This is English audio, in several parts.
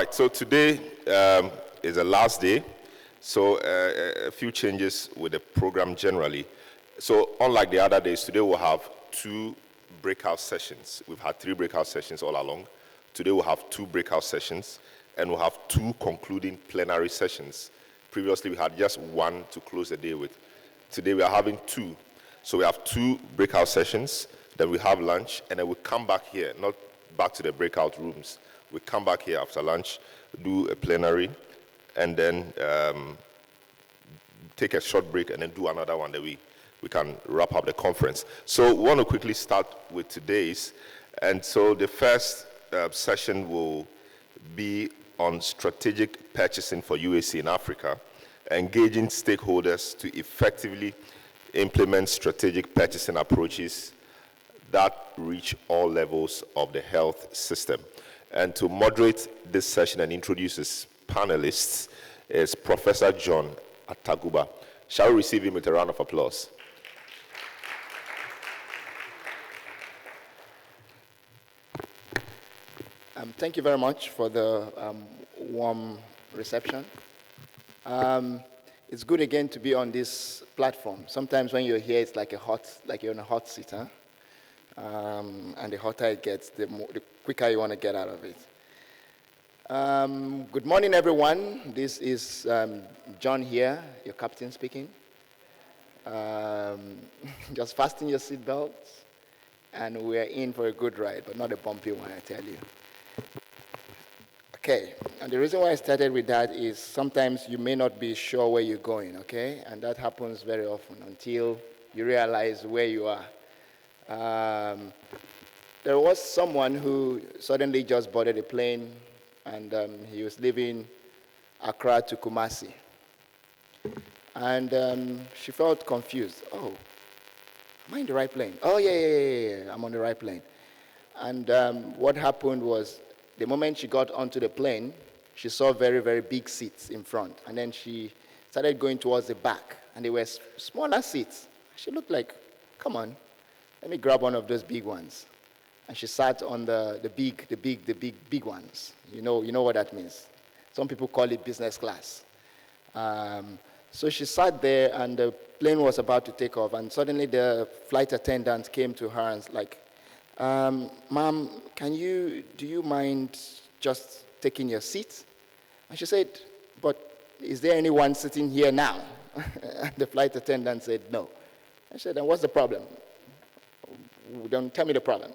right, so today is the last day, so a few changes with the program generally. So unlike the other days, today we'll have 2 breakout sessions. We've had 3 breakout sessions all along. Today we'll have 2 breakout sessions, and we'll have 2 concluding plenary sessions. Previously we had just 1 to close the day with. Today we are having 2. So we have 2 breakout sessions, then we have lunch, and then we come back here, not back to the breakout rooms. We come back here after lunch, do a plenary, and then take a short break, and then do another one that we can wrap up the conference. So we want to quickly start with today's. And so the first session will be on strategic purchasing for UAC in Africa, engaging stakeholders to effectively implement strategic purchasing approaches that reach all levels of the health system. And to moderate this session and introduce his panelists is Professor John Ataguba. Shall we receive him with a round of applause? Thank you very much for the warm reception. It's good again to be on this platform. Sometimes when you're here, it's like you're in a hot seat, huh? And the hotter it gets, the quicker you want to get out of it. Good morning, everyone. This is John here, your captain speaking. Just fasten your seatbelts, and we're in for a good ride, but not a bumpy one, I tell you. Okay, and the reason why I started with that is sometimes you may not be sure where you're going, okay? And that happens very often until you realize where you are. There was someone who suddenly just boarded a plane, and he was leaving Accra to Kumasi. And she felt confused. Oh, am I in the right plane? Oh, yeah, I'm on the right plane. And what happened was, the moment she got onto the plane, she saw very, very big seats in front. And then she started going towards the back, and they were smaller seats. She looked like, come on, let me grab one of those big ones. And she sat on the big ones. You know what that means. Some people call it business class. So she sat there, and the plane was about to take off, and suddenly the flight attendant came to her and was like, ma'am, do you mind just taking your seat? And she said, but is there anyone sitting here now? The flight attendant said, no. I said, then what's the problem? Don't tell me the problem.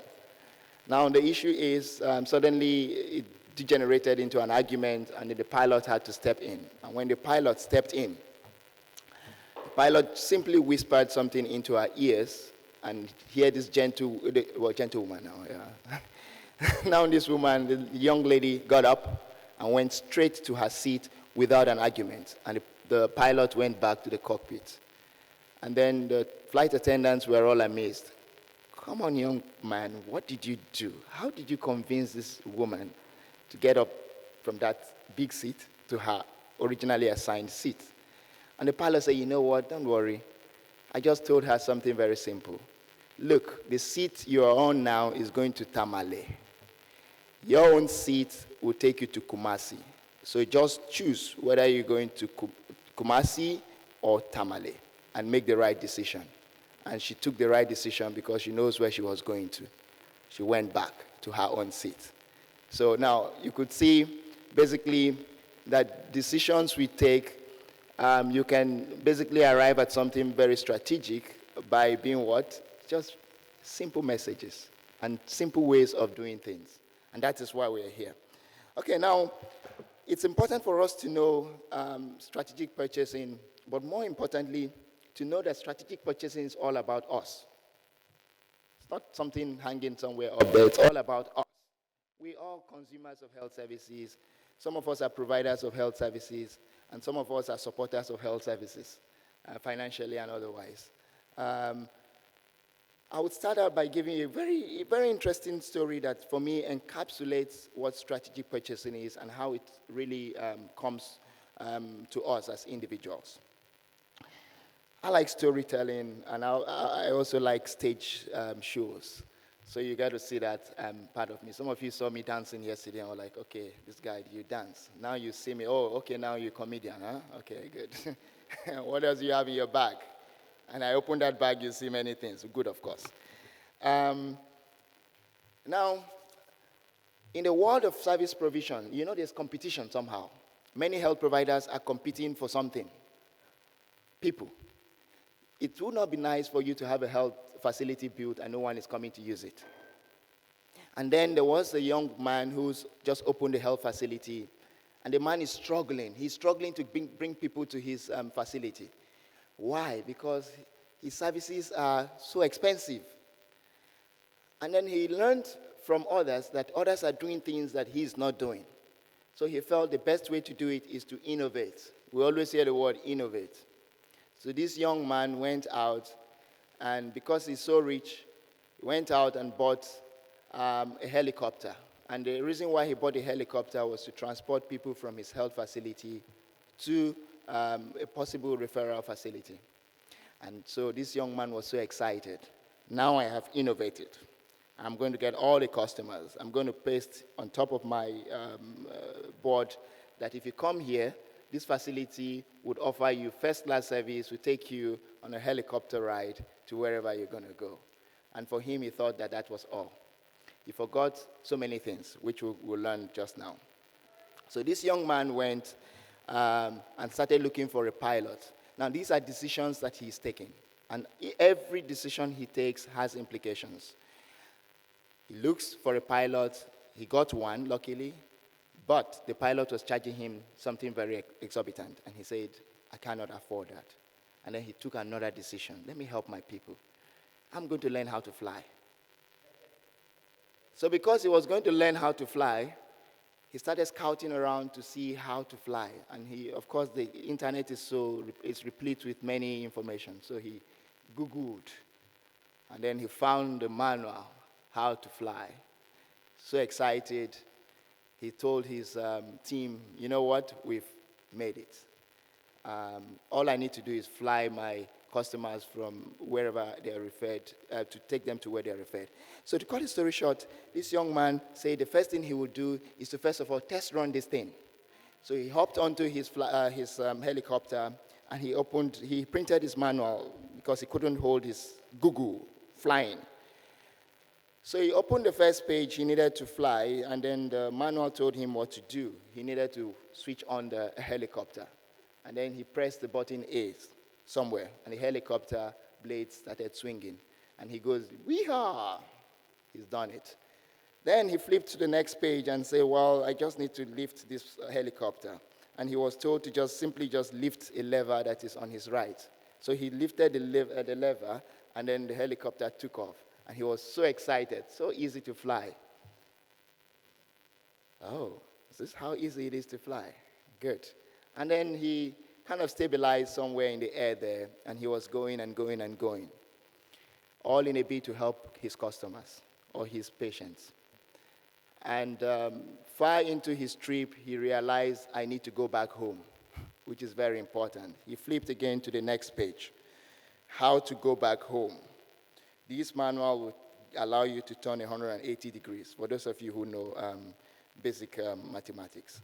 Now, the issue is suddenly it degenerated into an argument, and the pilot had to step in. And when the pilot stepped in, the pilot simply whispered something into her ears, and here this gentlewoman now, yeah. Now this woman, the young lady, got up and went straight to her seat without an argument, and the pilot went back to the cockpit. And then the flight attendants were all amazed. Come on, young man, what did you do? How did you convince this woman to get up from that big seat to her originally assigned seat? And the pilot said, you know what, don't worry. I just told her something very simple. Look, the seat you are on now is going to Tamale. Your own seat will take you to Kumasi. So just choose whether you're going to Kumasi or Tamale and make the right decision. And she took the right decision because she knows where she was going to. She went back to her own seat. So now you could see basically that decisions we take, you can basically arrive at something very strategic by being what? Just simple messages and simple ways of doing things. And that is why we are here. Okay, now, it's important for us to know strategic purchasing, but more importantly, to know that strategic purchasing is all about us. It's not something hanging somewhere up there. It's all about us. We are consumers of health services. Some of us are providers of health services, and some of us are supporters of health services, financially and otherwise. I would start out by giving you a very, very interesting story that, for me, encapsulates what strategic purchasing is and how it really comes to us as individuals. I like storytelling, and I also like stage shows. So you got to see that part of me. Some of you saw me dancing yesterday and were like, okay, this guy, you dance. Now you see me, oh, okay, now you're a comedian, huh? Okay, good. What else do you have in your bag? And I open that bag, you see many things. Good, of course. Um, Now, in the world of service provision, there's competition somehow. Many health providers are competing for something. People. It would not be nice for you to have a health facility built and no one is coming to use it. And then there was a young man who's just opened a health facility, and the man is struggling. He's struggling to bring people to his facility. Why? Because his services are so expensive. And then he learned from others that others are doing things that he's not doing. So he felt the best way to do it is to innovate. We always hear the word innovate. So this young man went out, and because he's so rich, he went out and bought a helicopter. And the reason why he bought a helicopter was to transport people from his health facility to a possible referral facility. And so this young man was so excited. Now I have innovated. I'm going to get all the customers. I'm going to paste on top of my board that if you come here, this facility would offer you first-class service, would take you on a helicopter ride to wherever you're going to go. And for him, he thought that that was all. He forgot so many things, which we'll learn just now. So this young man went and started looking for a pilot. Now, these are decisions that he's taking. And every decision he takes has implications. He looks for a pilot. He got one, luckily. But the pilot was charging him something very exorbitant. And he said, I cannot afford that. And then he took another decision. Let me help my people. I'm going to learn how to fly. So because he was going to learn how to fly, he started scouting around to see how to fly. And of course, the internet is replete with many information. So he Googled, and then he found the manual, how to fly. So excited, he told his team, you know what, we've made it. All I need to do is fly my customers from wherever they are referred, to take them to where they are referred. So to cut the story short, this young man said the first thing he would do is to first of all test run this thing. So he hopped onto his helicopter, and he printed his manual because he couldn't hold his Google flying. So he opened the first page, he needed to fly, and then the manual told him what to do. He needed to switch on the helicopter. And then he pressed the button A somewhere, and the helicopter blades started swinging. And he goes, wee-haw! He's done it. Then he flipped to the next page and said, well, I just need to lift this helicopter. And he was told to simply lift a lever that is on his right. So he lifted the lever, and then the helicopter took off. And he was so excited, so easy to fly. Oh, is this how easy it is to fly? Good. And then he kind of stabilized somewhere in the air there, and he was going and going and going, all in a bid to help his customers or his patients. And far into his trip, he realized, I need to go back home, which is very important. He flipped again to the next page, how to go back home. This manual will allow you to turn 180 degrees, for those of you who know basic mathematics.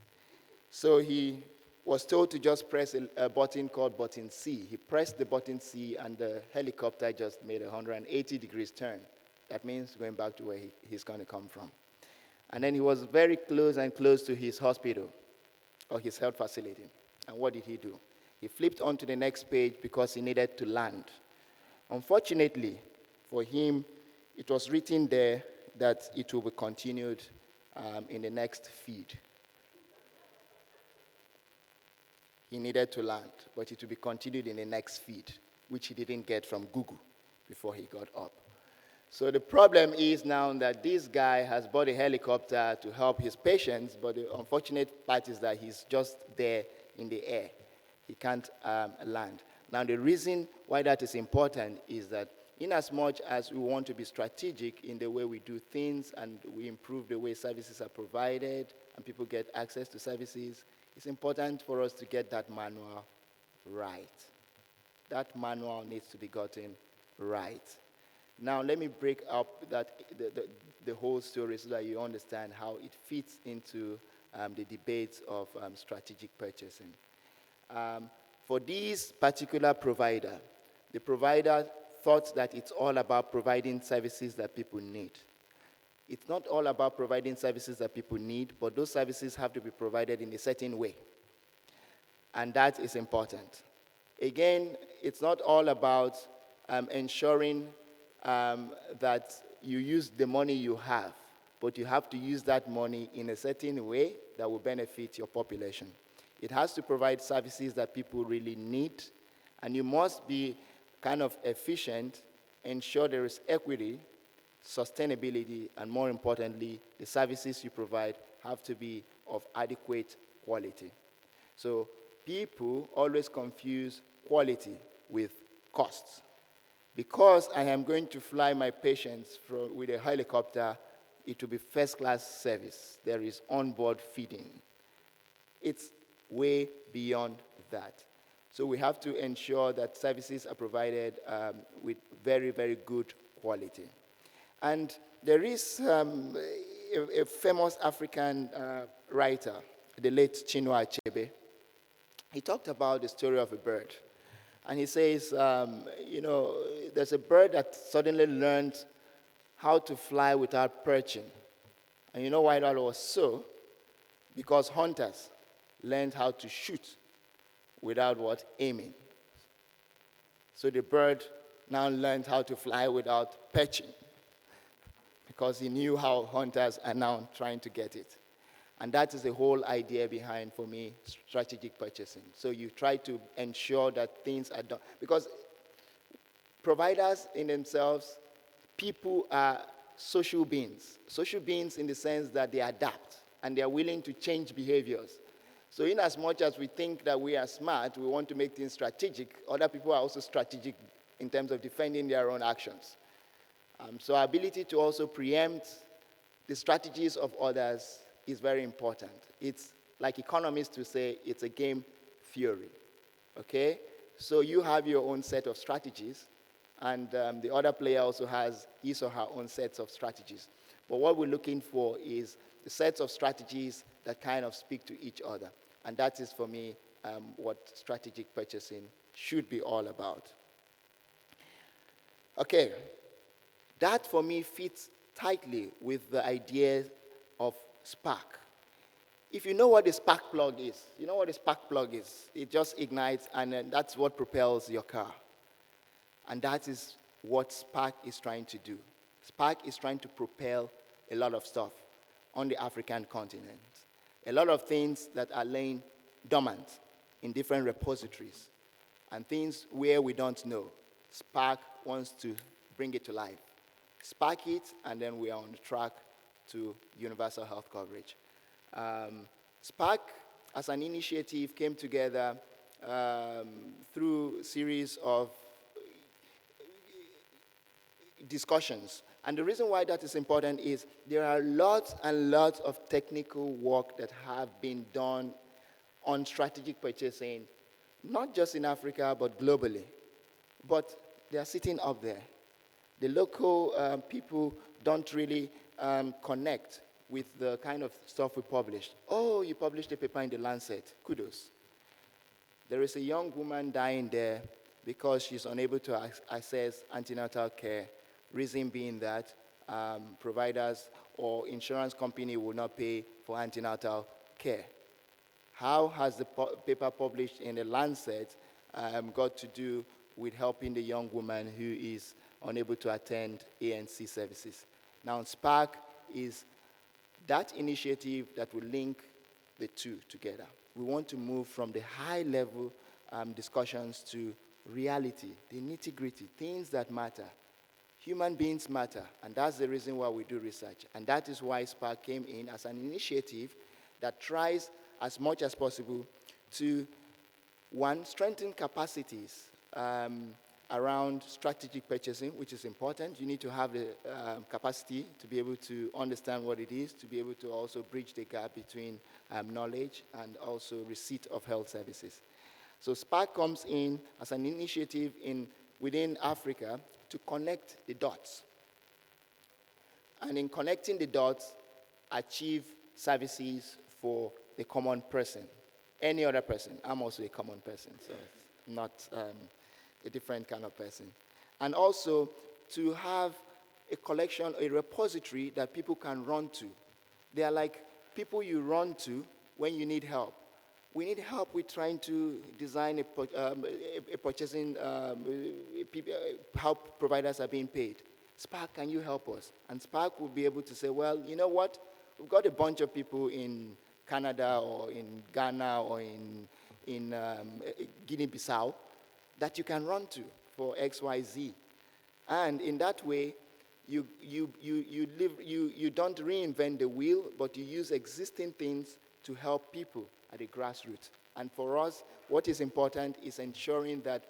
So he was told to just press a button called button C. He pressed the button C, and the helicopter just made a 180 degrees turn. That means going back to where he's going to come from. And then he was very close and close to his hospital or his health facility. And what did he do? He flipped onto the next page because he needed to land. Unfortunately for him, it was written there that it will be continued in the next feed. He needed to land, but it will be continued in the next feed, which he didn't get from Google before he got up. So the problem is now that this guy has bought a helicopter to help his patients, but the unfortunate part is that he's just there in the air. He can't land. Now, the reason why that is important is that in as much as we want to be strategic in the way we do things and we improve the way services are provided and people get access to services, it's important for us to get that manual right. That manual needs to be gotten right. Now, let me break up the whole story so that you understand how it fits into the debates of strategic purchasing. For this particular provider, the provider thought that it's all about providing services that people need. It's not all about providing services that people need, but those services have to be provided in a certain way. And that is important. Again, it's not all about ensuring that you use the money you have, but you have to use that money in a certain way that will benefit your population. It has to provide services that people really need, and you must be kind of efficient, ensure there is equity, sustainability, and more importantly, the services you provide have to be of adequate quality. So people always confuse quality with costs. Because I am going to fly my patients with a helicopter, it will be first-class service. There is onboard feeding. It's way beyond that. So we have to ensure that services are provided with very, very good quality. And there is a famous African writer, the late Chinua Achebe. He talked about the story of a bird. And he says, there's a bird that suddenly learned how to fly without perching. And you know why that was so? Because hunters learned how to shoot without what? Aiming. So the bird now learned how to fly without perching because he knew how hunters are now trying to get it. And that is the whole idea behind, for me, strategic purchasing. So you try to ensure that things are done. Because providers in themselves, people are social beings. Social beings in the sense that they adapt and they are willing to change behaviors. So in as much as we think that we are smart, we want to make things strategic, other people are also strategic in terms of defending their own actions. So our ability to also preempt the strategies of others is very important. It's like economists will say, it's a game theory, okay? So you have your own set of strategies, and the other player also has his or her own sets of strategies. But what we're looking for is the sets of strategies that kind of speak to each other. And that is, for me, what strategic purchasing should be all about. Okay, that for me fits tightly with the idea of spark. If you know what a spark plug is, you know what a spark plug is. It just ignites, and that's what propels your car. And that is what Spark is trying to do. Spark is trying to propel a lot of stuff on the African continent. A lot of things that are laying dormant in different repositories, and things where we don't know. Spark wants to bring it to life. Spark it, and then we are on the track to universal health coverage. Spark, as an initiative, came together through a series of discussions. And the reason why that is important is there are lots and lots of technical work that have been done on strategic purchasing, not just in Africa, but globally. But they are sitting up there. The local people don't really connect with the kind of stuff we published. Oh, you published a paper in the Lancet. Kudos. There is a young woman dying there because she's unable to access antenatal care. Reason being that providers or insurance company will not pay for antenatal care. How has the paper published in the Lancet got to do with helping the young woman who is unable to attend ANC services? Now, Spark is that initiative that will link the two together. We want to move from the high-level discussions to reality, the nitty-gritty, things that matter. Human beings matter, and that's the reason why we do research. And that is why Spark came in as an initiative that tries as much as possible to, one, strengthen capacities around strategic purchasing, which is important. You need to have the capacity to be able to understand what it is, to be able to also bridge the gap between knowledge and also receipt of health services. So Spark comes in as an initiative within Africa to connect the dots. And in connecting the dots, achieve services for the common person. Any other person. I'm also a common person, so it's not a different kind of person. And also to have a collection, a repository that people can run to. They are like people you run to when you need help. We need help with trying to design a purchasing, how providers are being paid. Spark, can you help us? And Spark will be able to say, well, you know what? We've got a bunch of people in Canada or in Ghana or in Guinea-Bissau that you can run to for XYZ. And in that way, you don't reinvent the wheel, but you use existing things to help people at the grassroots. And for us, what is important is ensuring that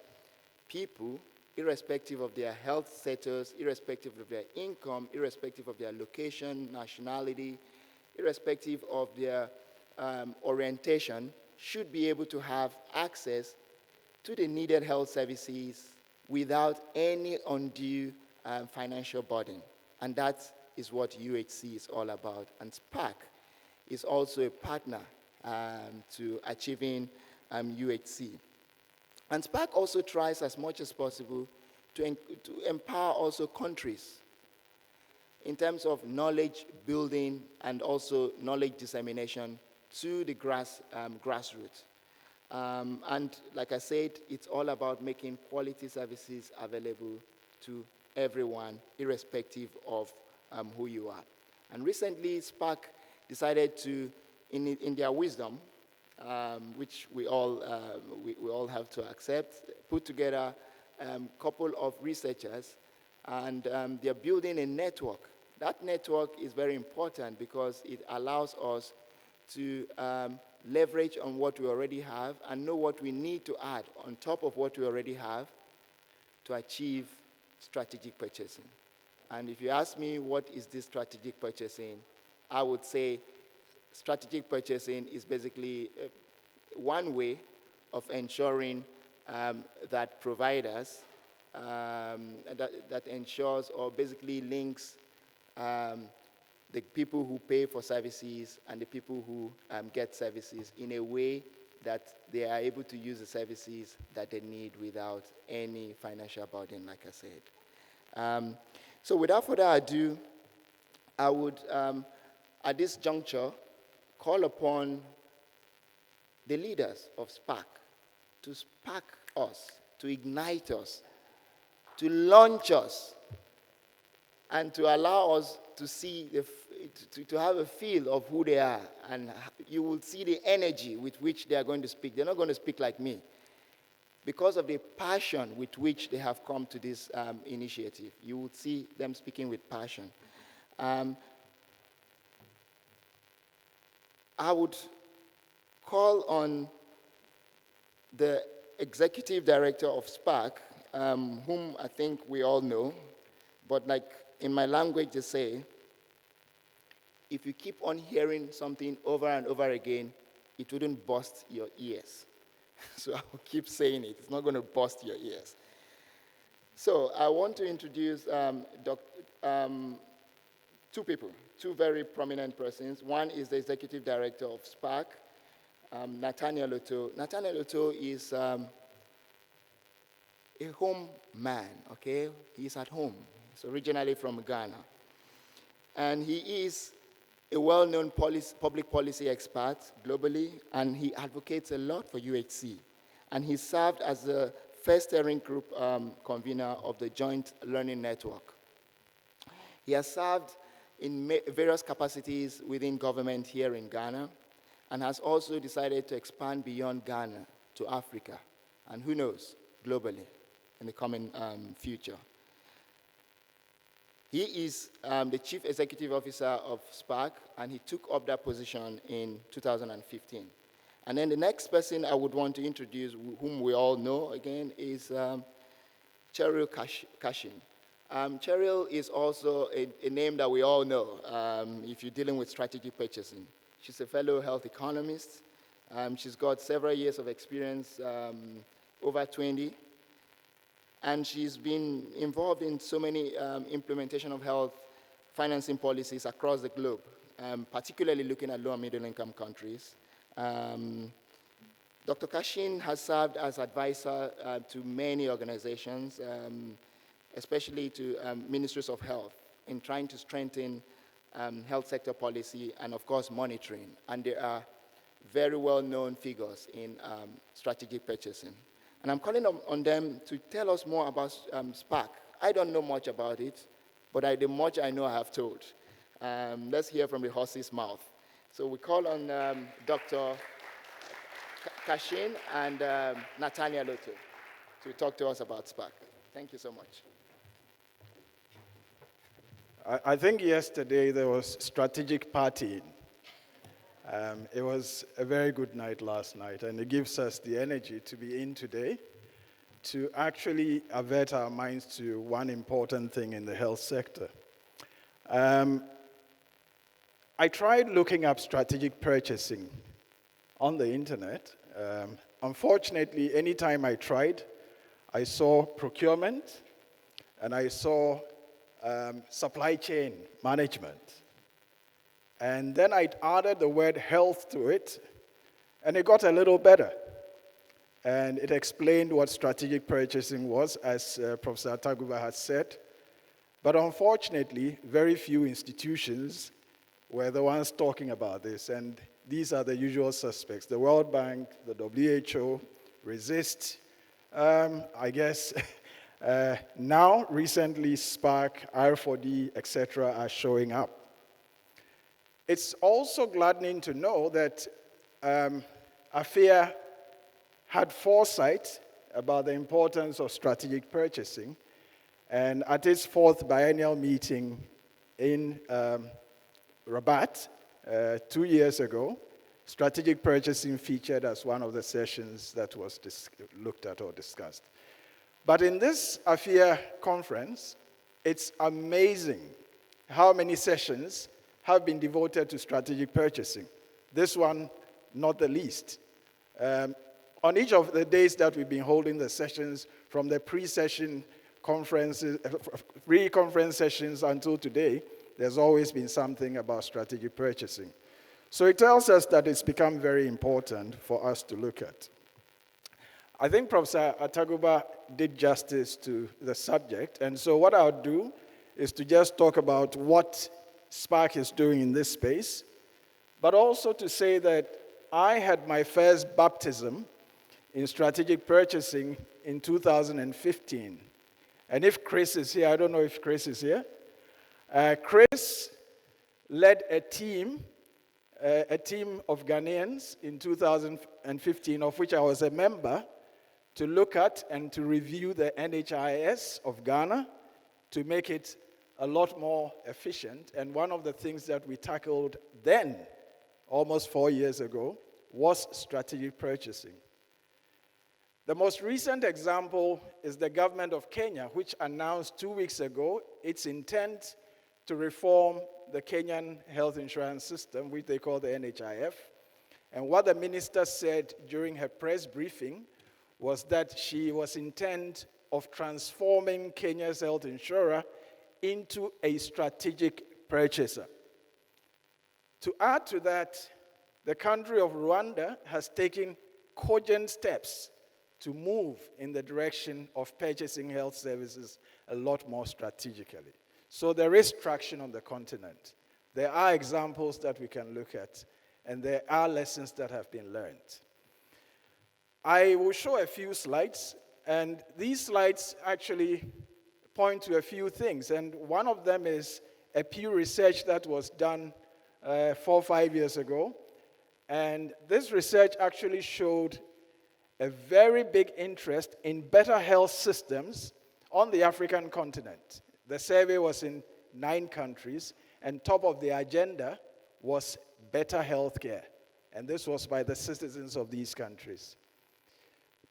people, irrespective of their health status, irrespective of their income, irrespective of their location, nationality, irrespective of their orientation, should be able to have access to the needed health services without any undue financial burden. And that is what UHC is all about. And SPAC is also a partner to achieving UHC. And SPAC also tries as much as possible to empower also countries in terms of knowledge building and also knowledge dissemination to the grassroots. And like I said, it's all about making quality services available to everyone, irrespective of who you are. And recently, SPAC decided to, in their wisdom, which we all have to accept, put together a couple of researchers, and they're building a network. That network is very important because it allows us to leverage on what we already have and know what we need to add on top of what we already have to achieve strategic purchasing. And if you ask me what is this strategic purchasing, I would say strategic purchasing is basically one way of ensuring that providers, that ensures or basically links the people who pay for services and the people who get services in a way that they are able to use the services that they need without any financial burden, like I said. So without further ado, I would, at this juncture, call upon the leaders of SPAC to spark us, to ignite us, to launch us, and to allow us to see, to have a feel of who they are. And you will see the energy with which they are going to speak. They're not going to speak like me, because of the passion with which they have come to this initiative. You will see them speaking with passion. I would call on the executive director of SPAC, whom I think we all know, but like in my language they say, if you keep on hearing something over and over again, it wouldn't burst your ears. So I will keep saying it. It's not going to burst your ears. So I want to introduce two people, two very prominent persons. One is the executive director of SPAC, Nathaniel Otto. Nathaniel Otto is a home man, okay? He's at home. He's originally from Ghana. And he is a well-known public policy expert globally, and he advocates a lot for UHC. And he served as the first steering group convener of the Joint Learning Network. He has served in various capacities within government here in Ghana, and has also decided to expand beyond Ghana to Africa, and who knows, globally in the coming future. He is the Chief Executive Officer of SPAC, and he took up that position in 2015. And then the next person I would want to introduce, whom we all know again, is Cheryl Cashin. Cheryl is also a name that we all know if you're dealing with strategic purchasing. She's a fellow health economist. She's got several years of experience, over 20. And she's been involved in so many implementation of health financing policies across the globe, particularly looking at low and middle income countries. Dr. Kashin has served as advisor to many organizations, especially to ministries of health, in trying to strengthen health sector policy and, of course, monitoring. And there are very well-known figures in strategic purchasing. And I'm calling on them to tell us more about SPAC. I don't know much about it, but the much I know I have told. Let's hear from the horse's mouth. So we call on Dr. Kashin and Natalia Lotto to talk to us about SPAC. Thank you so much. I think yesterday there was strategic partying. It was a very good night last night, and it gives us the energy to be in today to actually avert our minds to one important thing in the health sector. I tried looking up strategic purchasing on the internet. Unfortunately, anytime I tried, I saw procurement and I saw supply chain management. And then I added the word health to it, and it got a little better. And it explained what strategic purchasing was, as Professor Ataguba had said. But unfortunately, very few institutions were the ones talking about this. And these are the usual suspects: the World Bank, the WHO, Resist, I guess. Now, recently, SPAC, R4D, etc. are showing up. It's also gladdening to know that AfHEA had foresight about the importance of strategic purchasing, and at its fourth biennial meeting in Rabat 2 years ago, strategic purchasing featured as one of the sessions that was looked at or discussed. But in this AfHEA conference, it's amazing how many sessions have been devoted to strategic purchasing. This one, not the least. On each of the days that we've been holding the sessions, from the pre-session conferences, pre-conference sessions until today, there's always been something about strategic purchasing. So it tells us that it's become very important for us to look at. I think Professor Ataguba did justice to the subject, and so what I'll do is to just talk about what SPAC is doing in this space, but also to say that I had my first baptism in strategic purchasing in 2015. And if Chris is here, I don't know if Chris is here. Chris led a team of Ghanaians in 2015, of which I was a member, to look at and to review the NHIS of Ghana to make it a lot more efficient. And one of the things that we tackled then, almost 4 years ago, was strategic purchasing. The most recent example is the government of Kenya, which announced 2 weeks ago its intent to reform the Kenyan health insurance system, which they call the NHIF. And what the minister said during her press briefing was that she was intent of transforming Kenya's health insurer into a strategic purchaser. To add to that, the country of Rwanda has taken cogent steps to move in the direction of purchasing health services a lot more strategically. So there is traction on the continent. There are examples that we can look at, and there are lessons that have been learned. I will show a few slides, and these slides actually point to a few things, and one of them is a Pew research that was done 4 or 5 years ago, and this research actually showed a very big interest in better health systems on the African continent. The survey was in 9 countries, and top of the agenda was better health care, and this was by the citizens of these countries.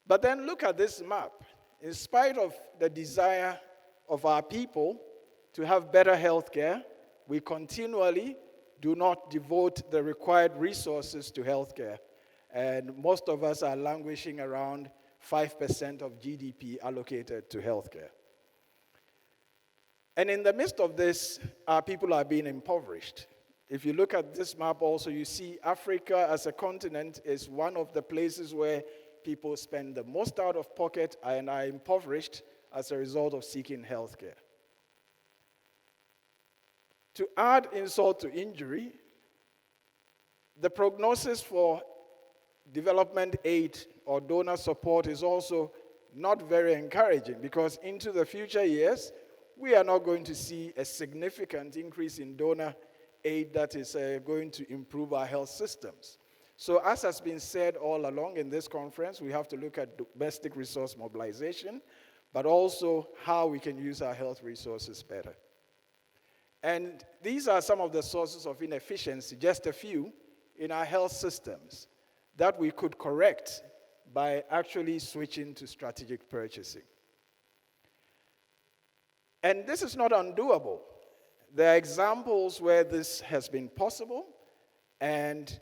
But then look at this map. In spite of the desire of our people to have better health care, we continually do not devote the required resources to health care. And most of us are languishing around 5% of GDP allocated to healthcare. And in the midst of this, our people are being impoverished. If you look at this map also, you see Africa as a continent is one of the places where people spend the most out of pocket and are impoverished as a result of seeking healthcare. To add insult to injury, the prognosis for development aid or donor support is also not very encouraging, because into the future years, we are not going to see a significant increase in donor aid that is going to improve our health systems. So as has been said all along in this conference, we have to look at domestic resource mobilization, but also how we can use our health resources better. And these are some of the sources of inefficiency, just a few, in our health systems that we could correct by actually switching to strategic purchasing. And this is not undoable. There are examples where this has been possible, and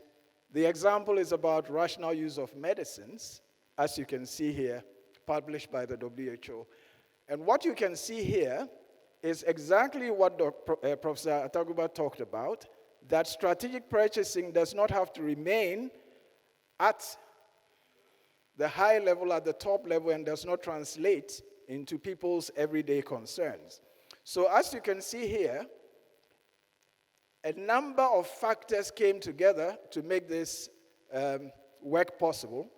the example is about rational use of medicines, as you can see here, published by the WHO. And what you can see here is exactly what Professor Ataguba talked about, that strategic purchasing does not have to remain at the high level, at the top level, and does not translate into people's everyday concerns. So as you can see here, a number of factors came together to make this work possible.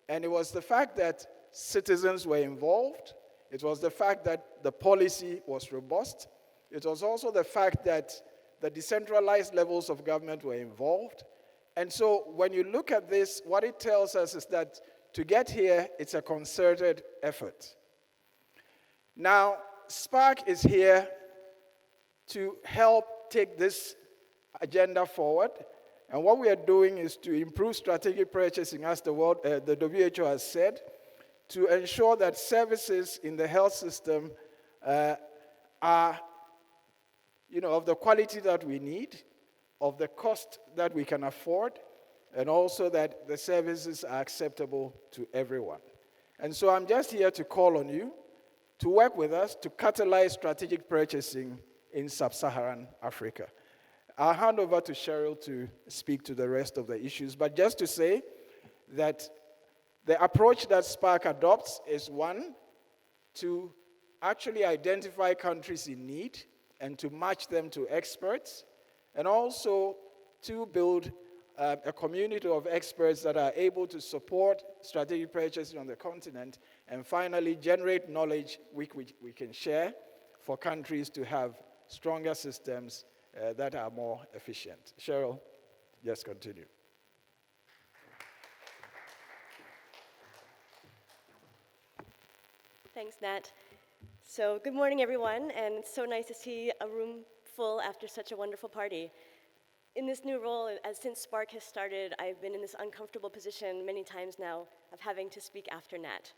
And it was the fact that citizens were involved. It was the fact that the policy was robust. It was also the fact that the decentralized levels of government were involved. And so when you look at this, what it tells us is that to get here, it's a concerted effort. Now, SPARC is here to help take this agenda forward. And what we are doing is to improve strategic purchasing, as the WHO has said, to ensure that services in the health system are of the quality that we need, of the cost that we can afford, and also that the services are acceptable to everyone. And so I'm just here to call on you to work with us to catalyze strategic purchasing in sub-Saharan Africa. I'll hand over to Cheryl to speak to the rest of the issues, but just to say that the approach that SPARC adopts is, one, to actually identify countries in need and to match them to experts, and also to build a community of experts that are able to support strategic purchasing on the continent, and finally generate knowledge which we can share for countries to have stronger systems that are more efficient. Cheryl, just continue. Thanks, Nat. So good morning, everyone, and it's so nice to see a room full after such a wonderful party. In this new role, since SPARC has started, I've been in this uncomfortable position many times now of having to speak after Nat.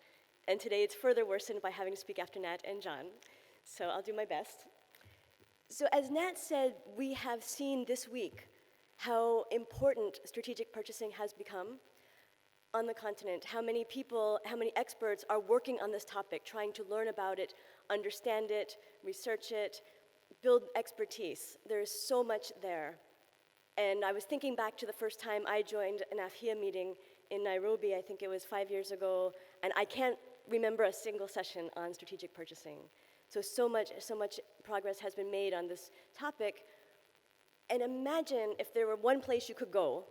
And today it's further worsened by having to speak after Nat and John. So I'll do my best. So as Nat said, we have seen this week how important strategic purchasing has become on the continent, how many people, how many experts are working on this topic, trying to learn about it, understand it, research it, build expertise. There's so much there. And I was thinking back to the first time I joined an AfHEA meeting in Nairobi, I think it was 5 years ago, and I can't remember a single session on strategic purchasing. So much progress has been made on this topic. And imagine if there were one place you could go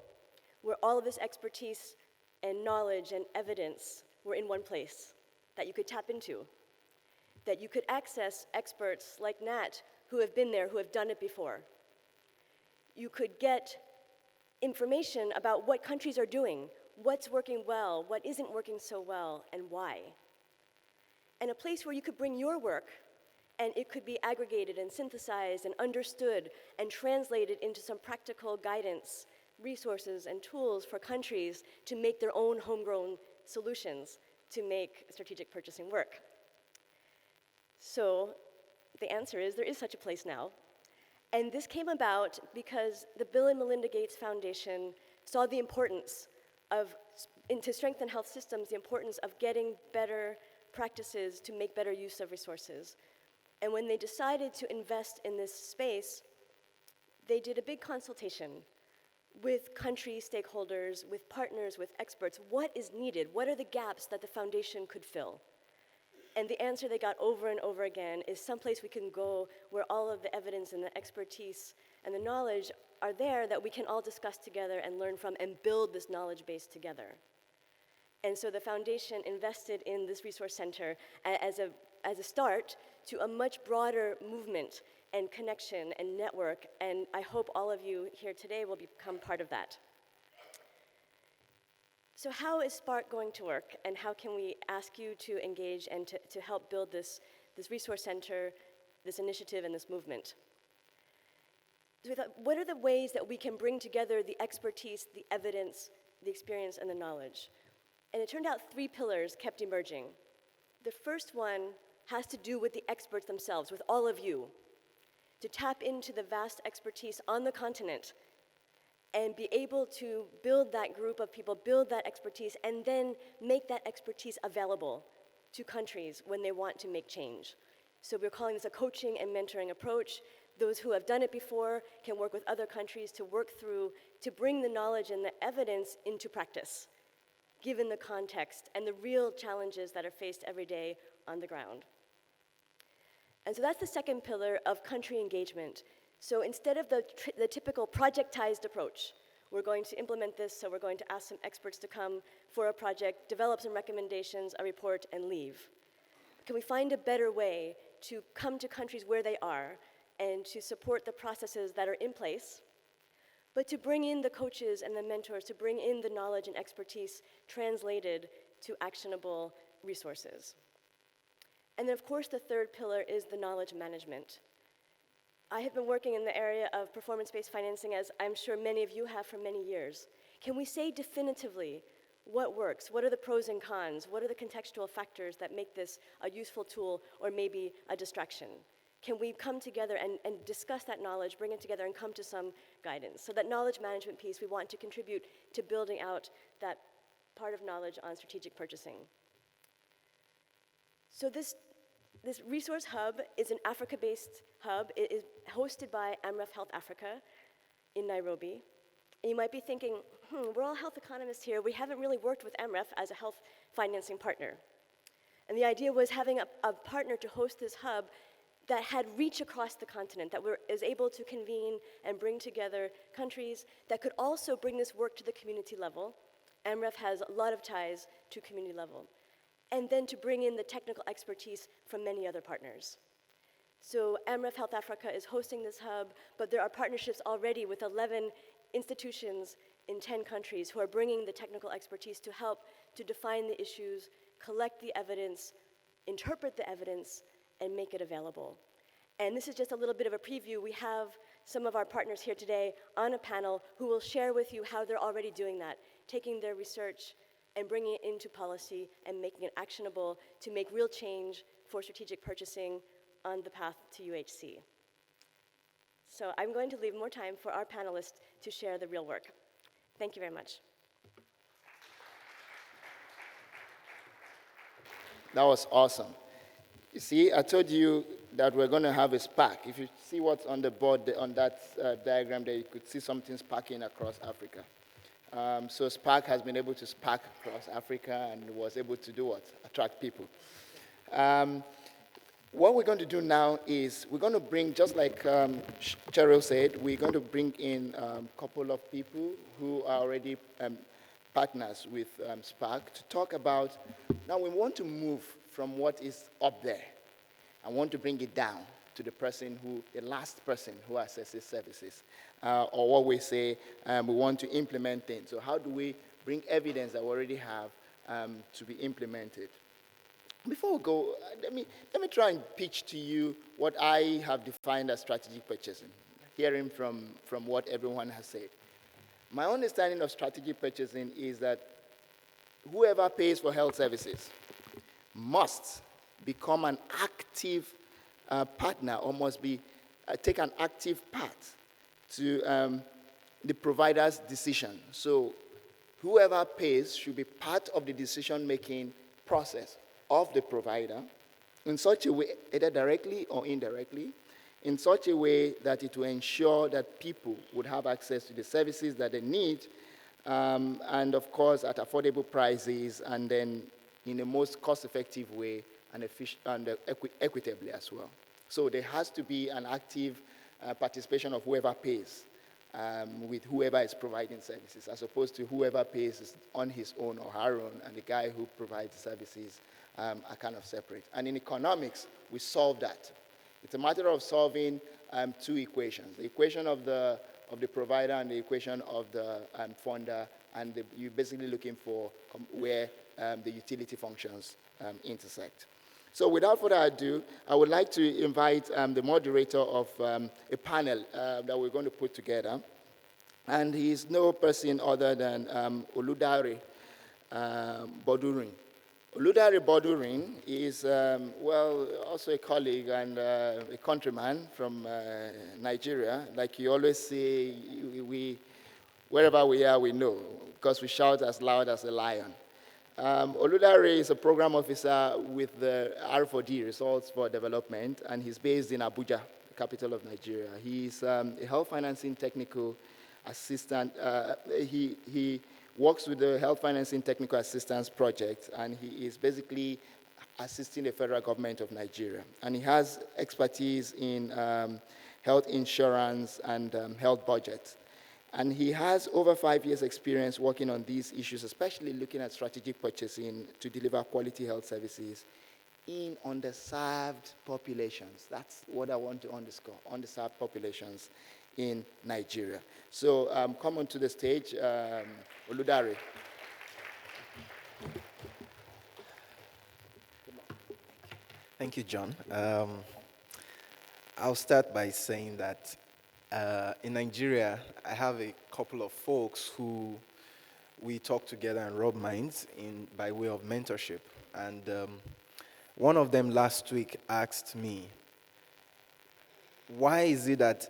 where all of this expertise and knowledge and evidence were in one place that you could tap into, that you could access experts like Nat who have been there, who have done it before. You could get information about what countries are doing, what's working well, what isn't working so well, and why. And a place where you could bring your work, and it could be aggregated and synthesized and understood and translated into some practical guidance, resources, and tools for countries to make their own homegrown solutions to make strategic purchasing work. So the answer is there is such a place now. And this came about because the Bill and Melinda Gates Foundation saw the importance of to strengthen health systems, the importance of getting better practices to make better use of resources. And when they decided to invest in this space, they did a big consultation with country stakeholders, with partners, with experts. What is needed? What are the gaps that the foundation could fill? And the answer they got over and over again is someplace we can go where all of the evidence and the expertise and the knowledge are there that we can all discuss together and learn from and build this knowledge base together. And so the foundation invested in this resource center as a start to a much broader movement and connection and network, and I hope all of you here today will become part of that. So how is Spark going to work, and how can we ask you to engage and to help build this resource center, this initiative, and this movement? So we thought, what are the ways that we can bring together the expertise, the evidence, the experience, and the knowledge? And it turned out 3 pillars kept emerging. The first one has to do with the experts themselves, with all of you, to tap into the vast expertise on the continent and be able to build that group of people, build that expertise, and then make that expertise available to countries when they want to make change. So we're calling this a coaching and mentoring approach. Those who have done it before can work with other countries to work through, to bring the knowledge and the evidence into practice, given the context and the real challenges that are faced every day on the ground. And so that's the second pillar of country engagement. So instead of the typical projectized approach, we're going to implement this, so we're going to ask some experts to come for a project, develop some recommendations, a report, and leave. Can we find a better way to come to countries where they are and to support the processes that are in place, but to bring in the coaches and the mentors, to bring in the knowledge and expertise translated to actionable resources? And then, of course, the third pillar is the knowledge management. I have been working in the area of performance-based financing, as I'm sure many of you have for many years. Can we say definitively what works? What are the pros and cons? What are the contextual factors that make this a useful tool or maybe a distraction? Can we come together and discuss that knowledge, bring it together, and come to some guidance? So that knowledge management piece, we want to contribute to building out that part of knowledge on strategic purchasing. So this resource hub is an Africa-based hub. It is hosted by AmRef Health Africa in Nairobi. And you might be thinking, we're all health economists here. We haven't really worked with AmRef as a health financing partner. And the idea was having a partner to host this hub that had reach across the continent, that is able to convene and bring together countries that could also bring this work to the community level. AmRef has a lot of ties to community level. And then to bring in the technical expertise from many other partners. So AmRef Health Africa is hosting this hub, but there are partnerships already with 11 institutions in 10 countries who are bringing the technical expertise to help to define the issues, collect the evidence, interpret the evidence, and make it available. And this is just a little bit of a preview. We have some of our partners here today on a panel who will share with you how they're already doing that, taking their research and bringing it into policy and making it actionable to make real change for strategic purchasing on the path to UHC. So I'm going to leave more time for our panelists to share the real work. Thank you very much. That was awesome. You see, I told you that we're going to have a spark. If you see what's on the board, on that diagram there, you could see something sparking across Africa. So Spark has been able to spark across Africa and was able to do what? Attract people. What we're going to do now is we're going to bring, just like Cheryl said, we're going to bring in a couple of people who are already partners with Spark to talk about, now we want to move from what is up there. I want to bring it down to the last person who accesses services. Or what we say, we want to implement things. So how do we bring evidence that we already have to be implemented? Before we go, let me try and pitch to you what I have defined as strategic purchasing, hearing from what everyone has said. My understanding of strategic purchasing is that whoever pays for health services must become an active partner, or must take an active part to the provider's decision. So whoever pays should be part of the decision-making process of the provider in such a way, either directly or indirectly, in such a way that it will ensure that people would have access to the services that they need, and of course at affordable prices, and then in the most cost-effective way and equitably as well. So there has to be an active participation of whoever pays with whoever is providing services, as opposed to whoever pays is on his own or her own, and the guy who provides services are kind of separate. And in economics, we solve that. It's a matter of solving two equations: the equation of the provider and the equation of the funder, and you're basically looking for where the utility functions intersect. So without further ado, I would like to invite the moderator of a panel that we're going to put together. And he's no person other than Oludare Bodurin. Oludare Bodurin is, also a colleague and a countryman from Nigeria. Like you always say, wherever we are, we know, because we shout as loud as a lion. Oludare is a program officer with the R4D, Results for Development, and he's based in Abuja, the capital of Nigeria. He's a health financing technical assistant. He works with the Health Financing Technical Assistance Project, and he is basically assisting the federal government of Nigeria. And he has expertise in health insurance and health budgets. And he has over 5 years' experience working on these issues, especially looking at strategic purchasing to deliver quality health services in underserved populations. That's what I want to underscore, underserved populations in Nigeria. So come onto the stage, Oludare. Thank you, John. I'll start by saying that in Nigeria, I have a couple of folks who we talk together and rub minds by way of mentorship. And one of them last week asked me, why is it that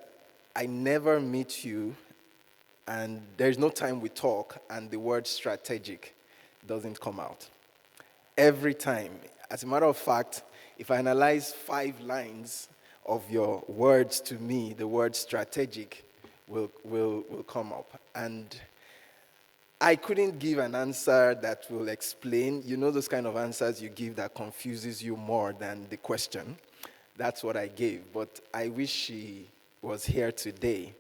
I never meet you and there's no time we talk and the word strategic doesn't come out? Every time. As a matter of fact, if I analyze 5 lines of your words to me, the word strategic will come up. And I couldn't give an answer that will explain. You know those kind of answers you give that confuses you more than the question. That's what I gave. But I wish she was here today,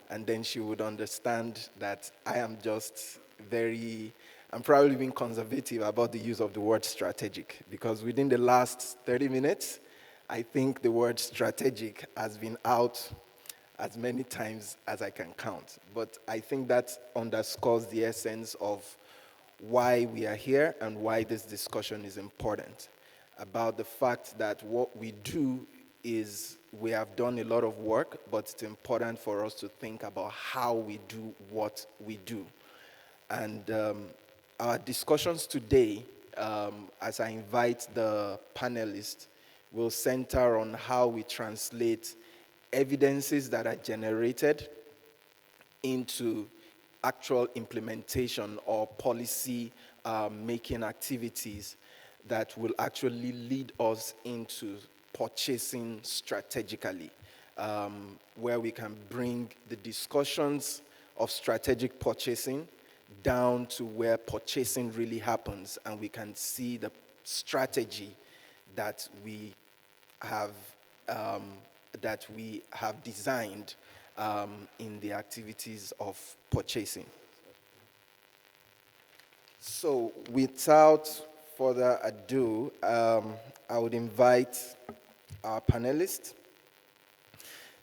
and then she would understand that I am just I'm probably being conservative about the use of the word strategic, because within the last 30 minutes, I think the word strategic has been out as many times as I can count. But I think that underscores the essence of why we are here and why this discussion is important, about the fact that what we do is we have done a lot of work, but it's important for us to think about how we do what we do. And our discussions today, as I invite the panelists, will center on how we translate evidences that are generated into actual implementation or policy making activities that will actually lead us into purchasing strategically, where we can bring the discussions of strategic purchasing down to where purchasing really happens, and we can see the strategy that we have designed in the activities of purchasing. So without further ado, I would invite our panelists.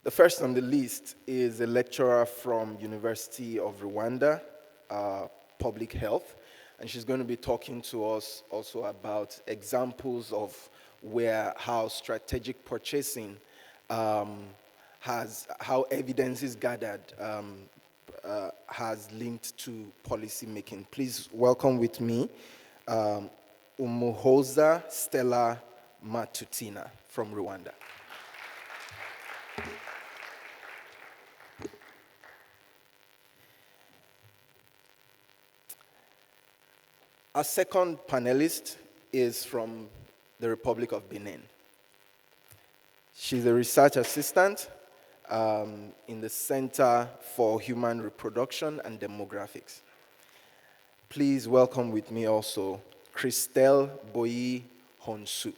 The first on the list is a lecturer from University of Rwanda, Public Health, and she's going to be talking to us also about examples of how strategic purchasing how evidence is gathered has linked to policy making. Please welcome with me Umuhoza Stella Matutina from Rwanda. Our second panelist is from the Republic of Benin. She's a research assistant in the Center for Human Reproduction and Demographics. Please welcome with me also Christelle Boyi Honsu.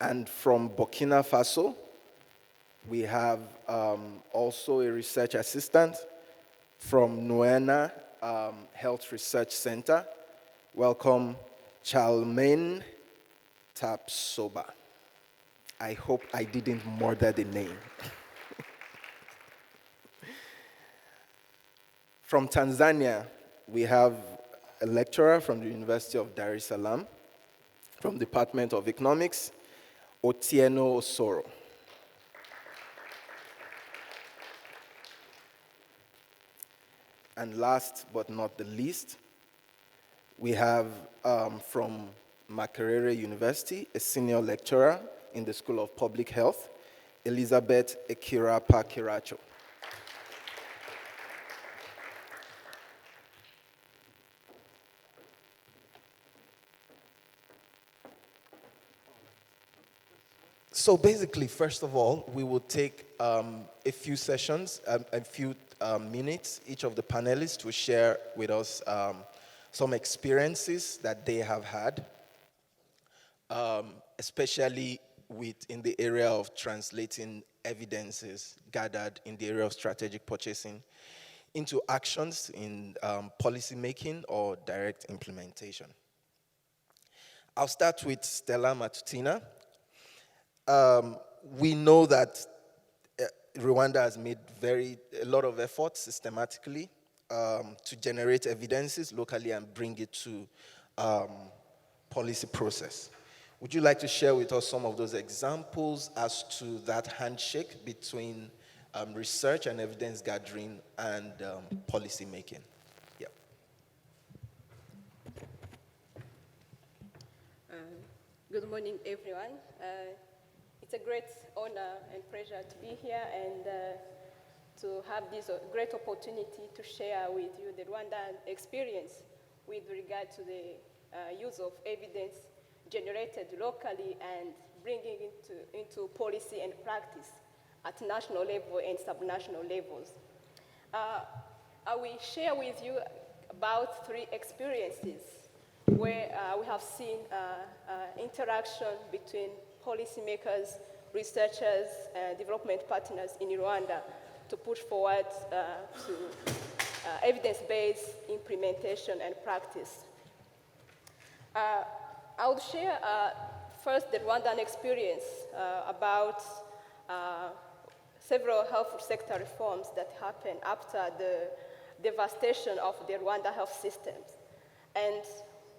And from Burkina Faso, we have also a research assistant from Nuena Health Research Center. Welcome, Chalmaine Tapsoba. I hope I didn't murder the name. From Tanzania, we have a lecturer from the University of Dar es Salaam, from Department of Economics, Otieno Osoro. And last but not the least, we have from Makerere University, a senior lecturer in the School of Public Health, Elizabeth Ekirapa Kiracho. So basically, first of all, we will take a few sessions, a few minutes. Each of the panelists will share with us some experiences that they have had, especially in the area of translating evidences gathered in the area of strategic purchasing into actions in policy making or direct implementation. I'll start with Stella Matutina. We know that Rwanda has made a lot of efforts systematically to generate evidences locally and bring it to policy process. Would you like to share with us some of those examples as to that handshake between research and evidence gathering and policy making? Yeah. Good morning, everyone. It's a great honor and pleasure to be here and to have this great opportunity to share with you the Rwandan experience with regard to the use of evidence generated locally and bringing it into policy and practice at national level and subnational levels. I will share with you about 3 experiences where we have seen interaction between policymakers, researchers, development partners in Rwanda to push forward to evidence-based implementation and practice. I would share first the Rwandan experience about several health sector reforms that happened after the devastation of the Rwanda health systems. And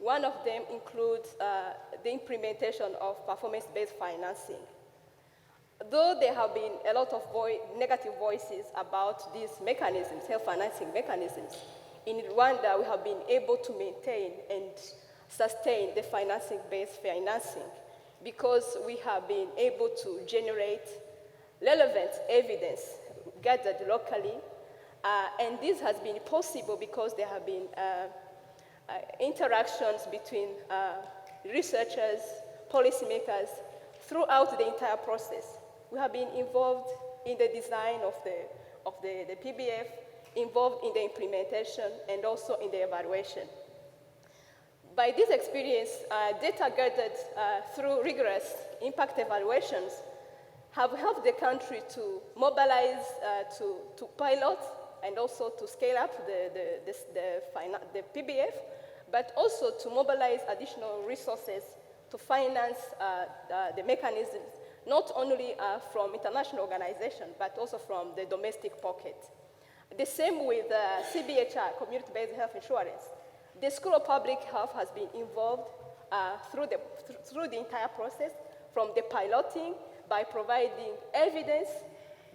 one of them includes the implementation of performance-based financing. Though there have been a lot of negative voices about these mechanisms, health financing mechanisms, in Rwanda we have been able to maintain and sustain the financing-based financing because we have been able to generate relevant evidence gathered locally, and this has been possible because there have been interactions between researchers, policymakers throughout the entire process. We have been involved in the design of the PBF, involved in the implementation, and also in the evaluation. By this experience, data gathered through rigorous impact evaluations have helped the country to mobilize, to pilot, and also to scale up the PBF, but also to mobilize additional resources to finance the mechanisms, not only from international organizations, but also from the domestic pocket. The same with CBHI, community-based health insurance. The School of Public Health has been involved through the entire process, from the piloting, by providing evidence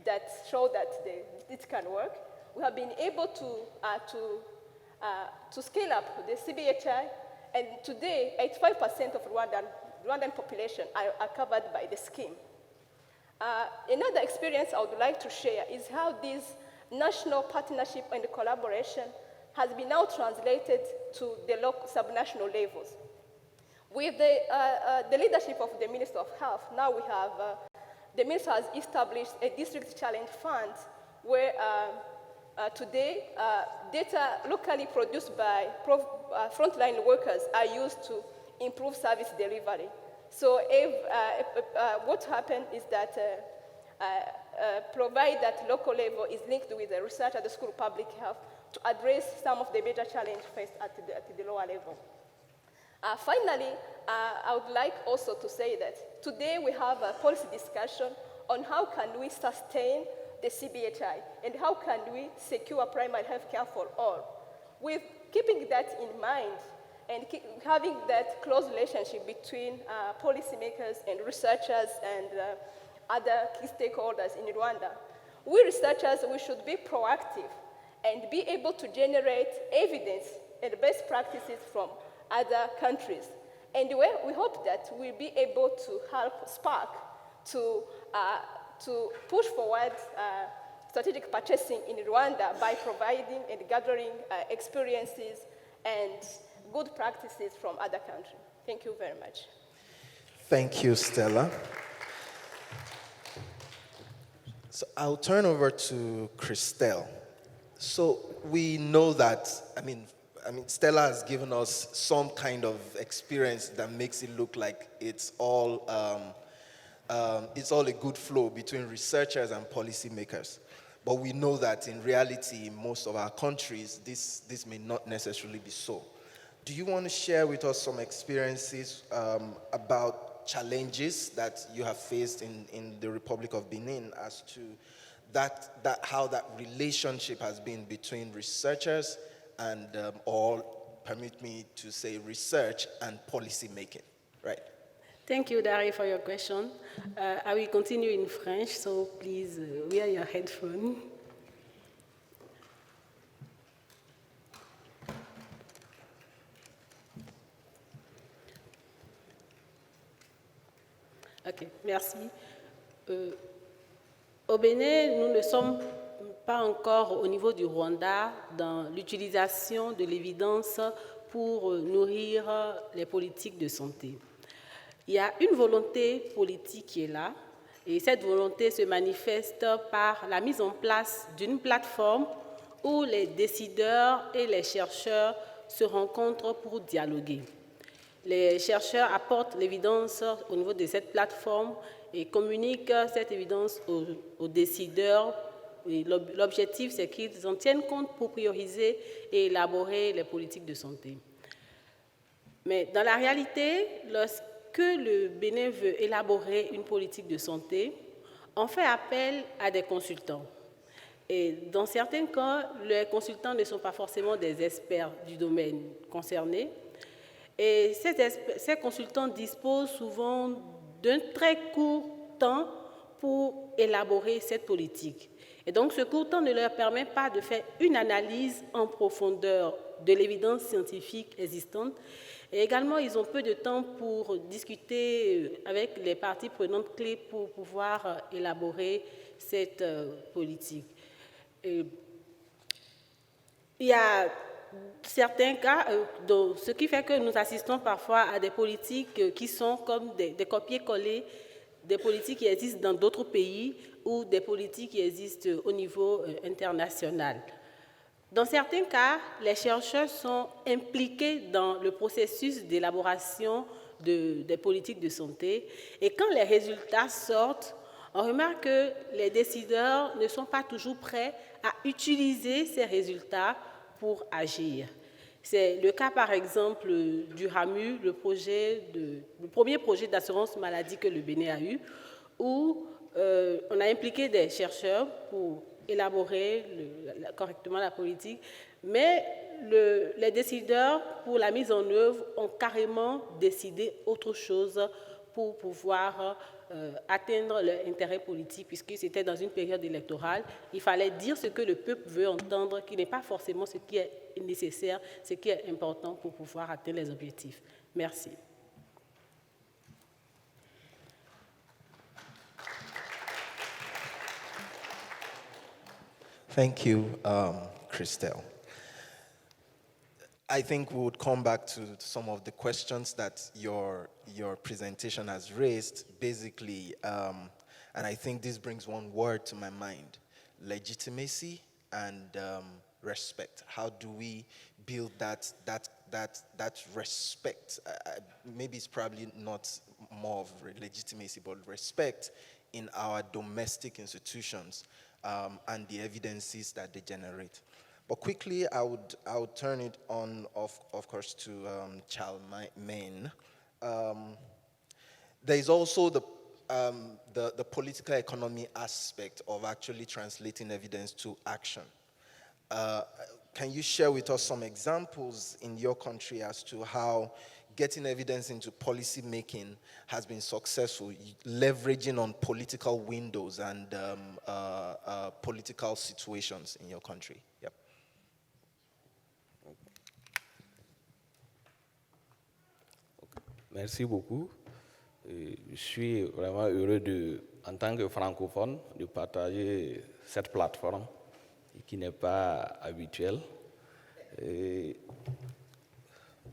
that show that it can work. We have been able to scale up the CBHI, and today 85% of Rwandan population are covered by the scheme. Another experience I would like to share is how these national partnership and collaboration has been now translated to the local subnational levels. With the leadership of the Minister of Health, now we have, the Minister has established a district challenge fund where today data locally produced by frontline workers are used to improve service delivery. So what happened is that provide that local level is linked with the research at the School of Public Health to address some of the major challenges faced at the lower level. Finally, I would like also to say that today we have a policy discussion on how can we sustain the CBHI and how can we secure primary health care for all. With keeping that in mind and having that close relationship between policymakers and researchers and other key stakeholders in Rwanda, we researchers, we should be proactive and be able to generate evidence and best practices from other countries. And we hope that we'll be able to help Spark to push forward strategic purchasing in Rwanda by providing and gathering experiences and good practices from other countries. Thank you very much. Thank you, Stella. So I'll turn over to Christelle. So we know that, I mean, Stella has given us some kind of experience that makes it look like it's all a good flow between researchers and policymakers. But we know that in reality, in most of our countries, this may not necessarily be so. Do you want to share with us some experiences about challenges that you have faced in the Republic of Benin as to how that relationship has been between researchers and, or permit me to say, research and policy making, right? Thank you, Dari, for your question. I will continue in French, so please wear your headphones. Ok, merci. Au Bénin, nous ne sommes pas encore au niveau du Rwanda dans l'utilisation de l'évidence pour nourrir les politiques de santé. Il y a une volonté politique qui est là, et cette volonté se manifeste par la mise en place d'une plateforme où les décideurs et les chercheurs se rencontrent pour dialoguer. Les chercheurs apportent l'évidence au niveau de cette plateforme et communiquent cette évidence aux décideurs. L'objectif, c'est qu'ils en tiennent compte pour prioriser et élaborer les politiques de santé. Mais dans la réalité, lorsque le Bénin veut élaborer une politique de santé, on fait appel à des consultants. Et dans certains cas, les consultants ne sont pas forcément des experts du domaine concerné. Et ces consultants disposent souvent d'un très court temps pour élaborer cette politique. Et donc, ce court temps ne leur permet pas de faire une analyse en profondeur de l'évidence scientifique existante. Et également, ils ont peu de temps pour discuter avec les parties prenantes clés pour pouvoir élaborer cette politique. Il y a certains cas, ce qui fait que nous assistons parfois à des politiques qui sont comme des copier-coller des politiques qui existent dans d'autres pays ou des politiques qui existent au niveau international. Dans certains cas, les chercheurs sont impliqués dans le processus d'élaboration des politiques de santé et quand les résultats sortent, on remarque que les décideurs ne sont pas toujours prêts à utiliser ces résultats pour agir. C'est le cas, par exemple, du RAMU, le premier projet d'assurance maladie que le Bénin a eu, où on a impliqué des chercheurs pour élaborer correctement la politique, mais les décideurs, pour la mise en œuvre, ont carrément décidé autre chose pour pouvoir atteindre leur intérêt politique, puisque c'était dans une période électorale. Il fallait dire ce que le peuple veut entendre, qui n'est pas forcément ce qui est nécessaire, ce qui est important pour pouvoir atteindre les objectifs. Merci. Thank you, Christelle. I think we would come back to some of the questions that your presentation has raised, basically, and I think this brings one word to my mind: legitimacy and respect. How do we build that respect? Maybe it's probably not more of legitimacy, but respect in our domestic institutions and the evidences that they generate. But quickly, I would turn it on, of course, to Charlemagne. There is also the political economy aspect of actually translating evidence to action. Can you share with us some examples in your country as to how getting evidence into policy making has been successful, leveraging on political windows and political situations in your country? Yep. Merci beaucoup. Je suis vraiment heureux en tant que francophone, de partager cette plateforme qui n'est pas habituelle.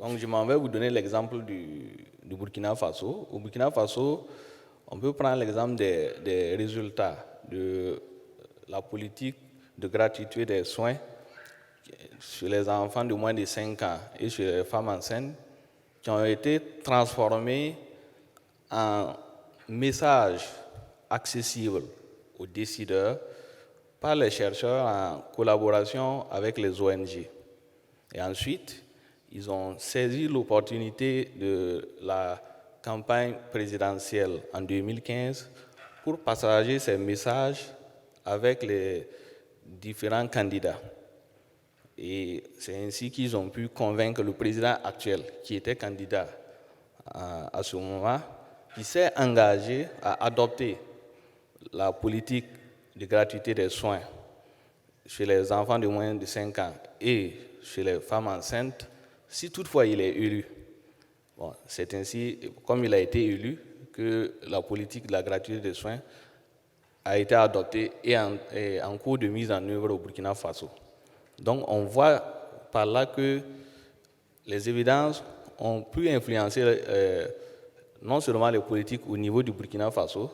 Donc, je m'en vais vous donner l'exemple du Burkina Faso. Au Burkina Faso, on peut prendre l'exemple des résultats de la politique de gratuité des soins sur les enfants de moins de 5 ans et sur les femmes enceintes, qui ont été transformés en messages accessibles aux décideurs par les chercheurs en collaboration avec les ONG. Et ensuite, ils ont saisi l'opportunité de la campagne présidentielle en 2015 pour partager ces messages avec les différents candidats. Et c'est ainsi qu'ils ont pu convaincre le président actuel, qui était candidat à ce moment, qui s'est engagé à adopter la politique de gratuité des soins chez les enfants de moins de 5 ans et chez les femmes enceintes, si toutefois il est élu. Bon, c'est ainsi, comme il a été élu, que la politique de la gratuité des soins a été adoptée et en cours de mise en œuvre au Burkina Faso. Donc on voit par là que les évidences ont pu influencer non seulement les politiques au niveau du Burkina Faso,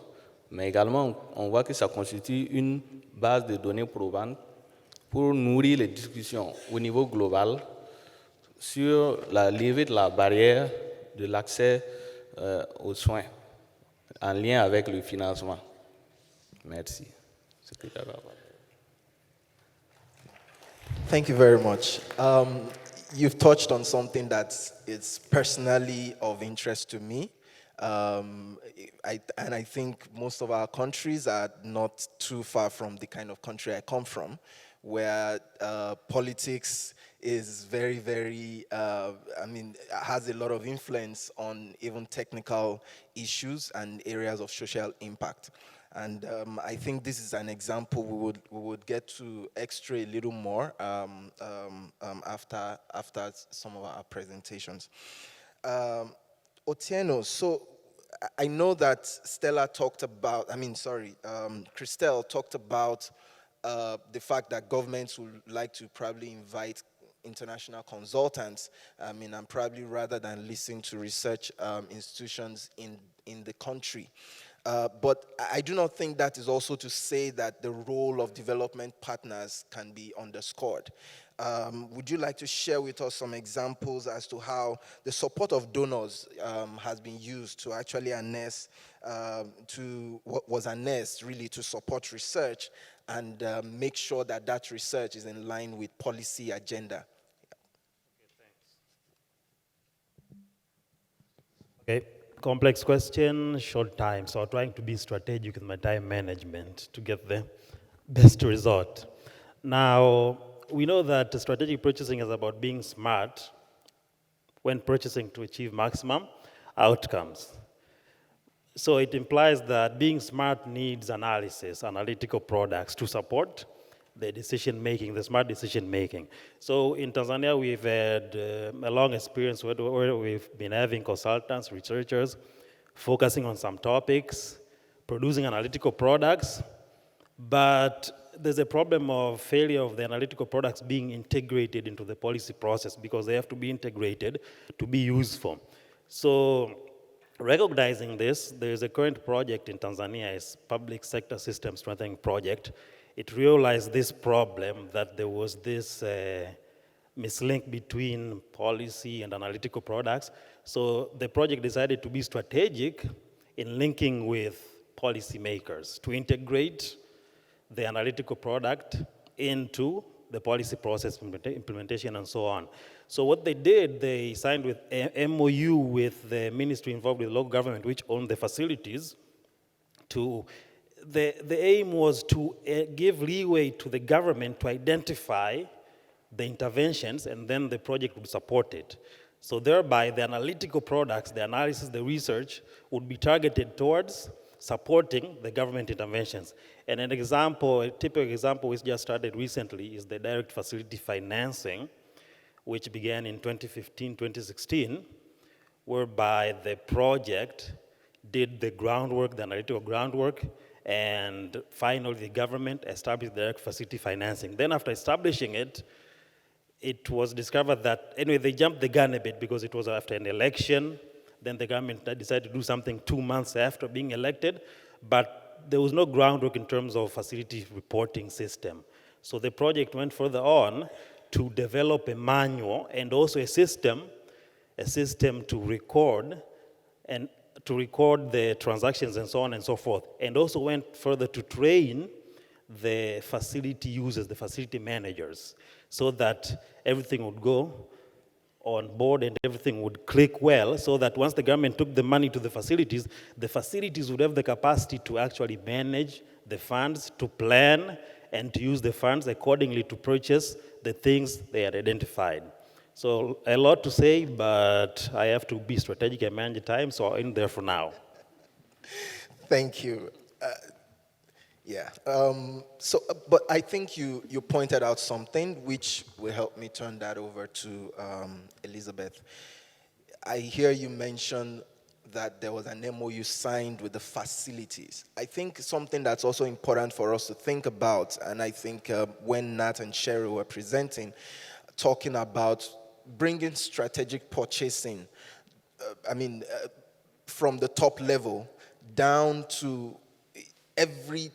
mais également on voit que ça constitue une base de données probantes pour nourrir les discussions au niveau global sur la levée de la barrière de l'accès aux soins en lien avec le financement. Merci. Thank you very much. You've touched on something that is personally of interest to me. I think most of our countries are not too far from the kind of country I come from, where politics is very, very, has a lot of influence on even technical issues and areas of social impact. And I think this is an example we would get to extra a little more after some of our presentations. Otieno, so I know that Christelle talked about the fact that governments would like to probably invite international consultants, and probably rather than listen to research institutions in the country. But I do not think that is also to say that the role of development partners can be underscored. Would you like to share with us some examples as to how the support of donors has been used to actually harness, really to support research and make sure that that research is in line with policy agenda? Okay. Complex question, short time. So I'm trying to be strategic with my time management to get the best result. Now, we know that strategic purchasing is about being smart when purchasing to achieve maximum outcomes. So it implies that being smart needs analysis, analytical products to support the decision-making, the smart decision-making. So in Tanzania, we've had a long experience where we've been having consultants, researchers, focusing on some topics, producing analytical products, but there's a problem of failure of the analytical products being integrated into the policy process because they have to be integrated to be useful. So recognizing this, there's a current project in Tanzania, it's Public Sector System Strengthening Project. It realized this problem that there was this mislink between policy and analytical products. So the project decided to be strategic in linking with policymakers to integrate the analytical product into the policy process implementation and so on. So what they did, they signed with a MOU with the ministry involved with local government, which owned the facilities. The aim was to give leeway to the government to identify the interventions, and then the project would support it. So thereby, the analytical products, the analysis, the research, would be targeted towards supporting the government interventions. And an example, a typical example which just started recently is the direct facility financing, which began in 2015, 2016, whereby the project did the groundwork, the analytical groundwork, and finally the government established direct facility financing. Then after establishing it, it was discovered that, anyway, they jumped the gun a bit because it was after an election. Then the government decided to do something 2 months after being elected, but there was no groundwork in terms of facility reporting system. So the project went further on to develop a manual and also a system to record the transactions and so on and so forth, and also went further to train the facility users, the facility managers, so that everything would go on board and everything would click well, so that once the government took the money to the facilities would have the capacity to actually manage the funds, to plan, and to use the funds accordingly to purchase the things they had identified. So a lot to say, but I have to be strategic and manage time, so I'm in there for now. Thank you. But I think you pointed out something which will help me turn that over to Elizabeth. I hear you mention that there was an MOU signed with the facilities. I think something that's also important for us to think about, and I think when Nat and Sherry were presenting, talking about bringing strategic purchasing, from the top level down to every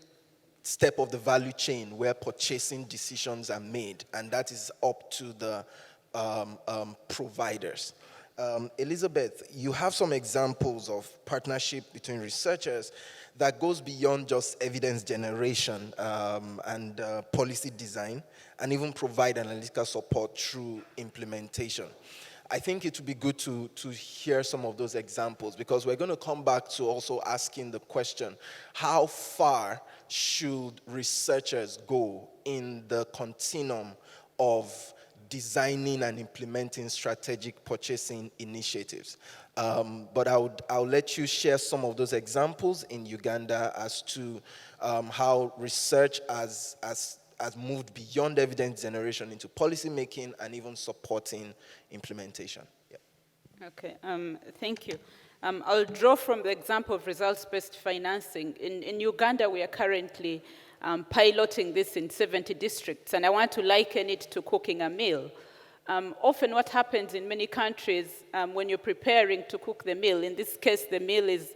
step of the value chain where purchasing decisions are made, and that is up to the providers. Elizabeth, you have some examples of partnership between researchers that goes beyond just evidence generation and policy design, and even provide analytical support through implementation. I think it would be good to hear some of those examples, because we're going to come back to also asking the question, how far should researchers go in the continuum of designing and implementing strategic purchasing initiatives? But I'll let you share some of those examples in Uganda as to how research has moved beyond evidence generation into policy making and even supporting implementation. Yeah. Okay, thank you. I'll draw from the example of results-based financing. In Uganda, we are currently piloting this in 70 districts, and I want to liken it to cooking a meal. Often what happens in many countries when you're preparing to cook the meal, in this case the meal is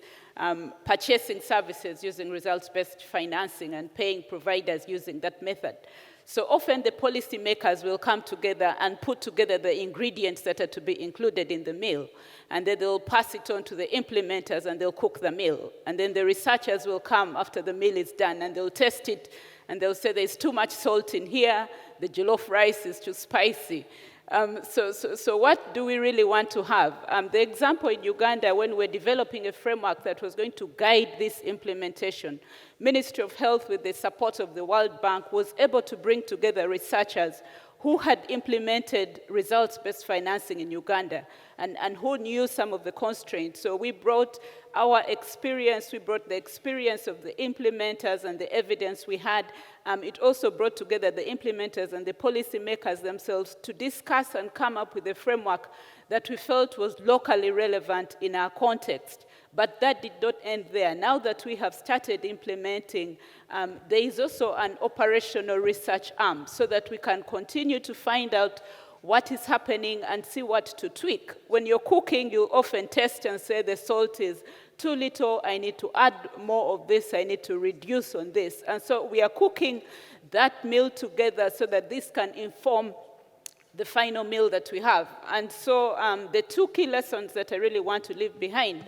purchasing services using results-based financing and paying providers using that method. So often the policymakers will come together and put together the ingredients that are to be included in the meal, and then they'll pass it on to the implementers and they'll cook the meal. And then the researchers will come after the meal is done and they'll test it and they'll say there's too much salt in here, the jollof rice is too spicy. So what do we really want to have? The example in Uganda, when we're developing a framework that was going to guide this implementation, Ministry of Health, with the support of the World Bank, was able to bring together researchers who had implemented results-based financing in Uganda and who knew some of the constraints. So we brought our experience, we brought the experience of the implementers and the evidence we had. It also brought together the implementers and the policymakers themselves to discuss and come up with a framework that we felt was locally relevant in our context. But that did not end there. Now that we have started implementing, there is also an operational research arm so that we can continue to find out what is happening and see what to tweak. When you're cooking, you often test and say the salt is too little, I need to add more of this, I need to reduce on this. And so we are cooking that meal together so that this can inform the final meal that we have. And so the two key lessons that I really want to leave behind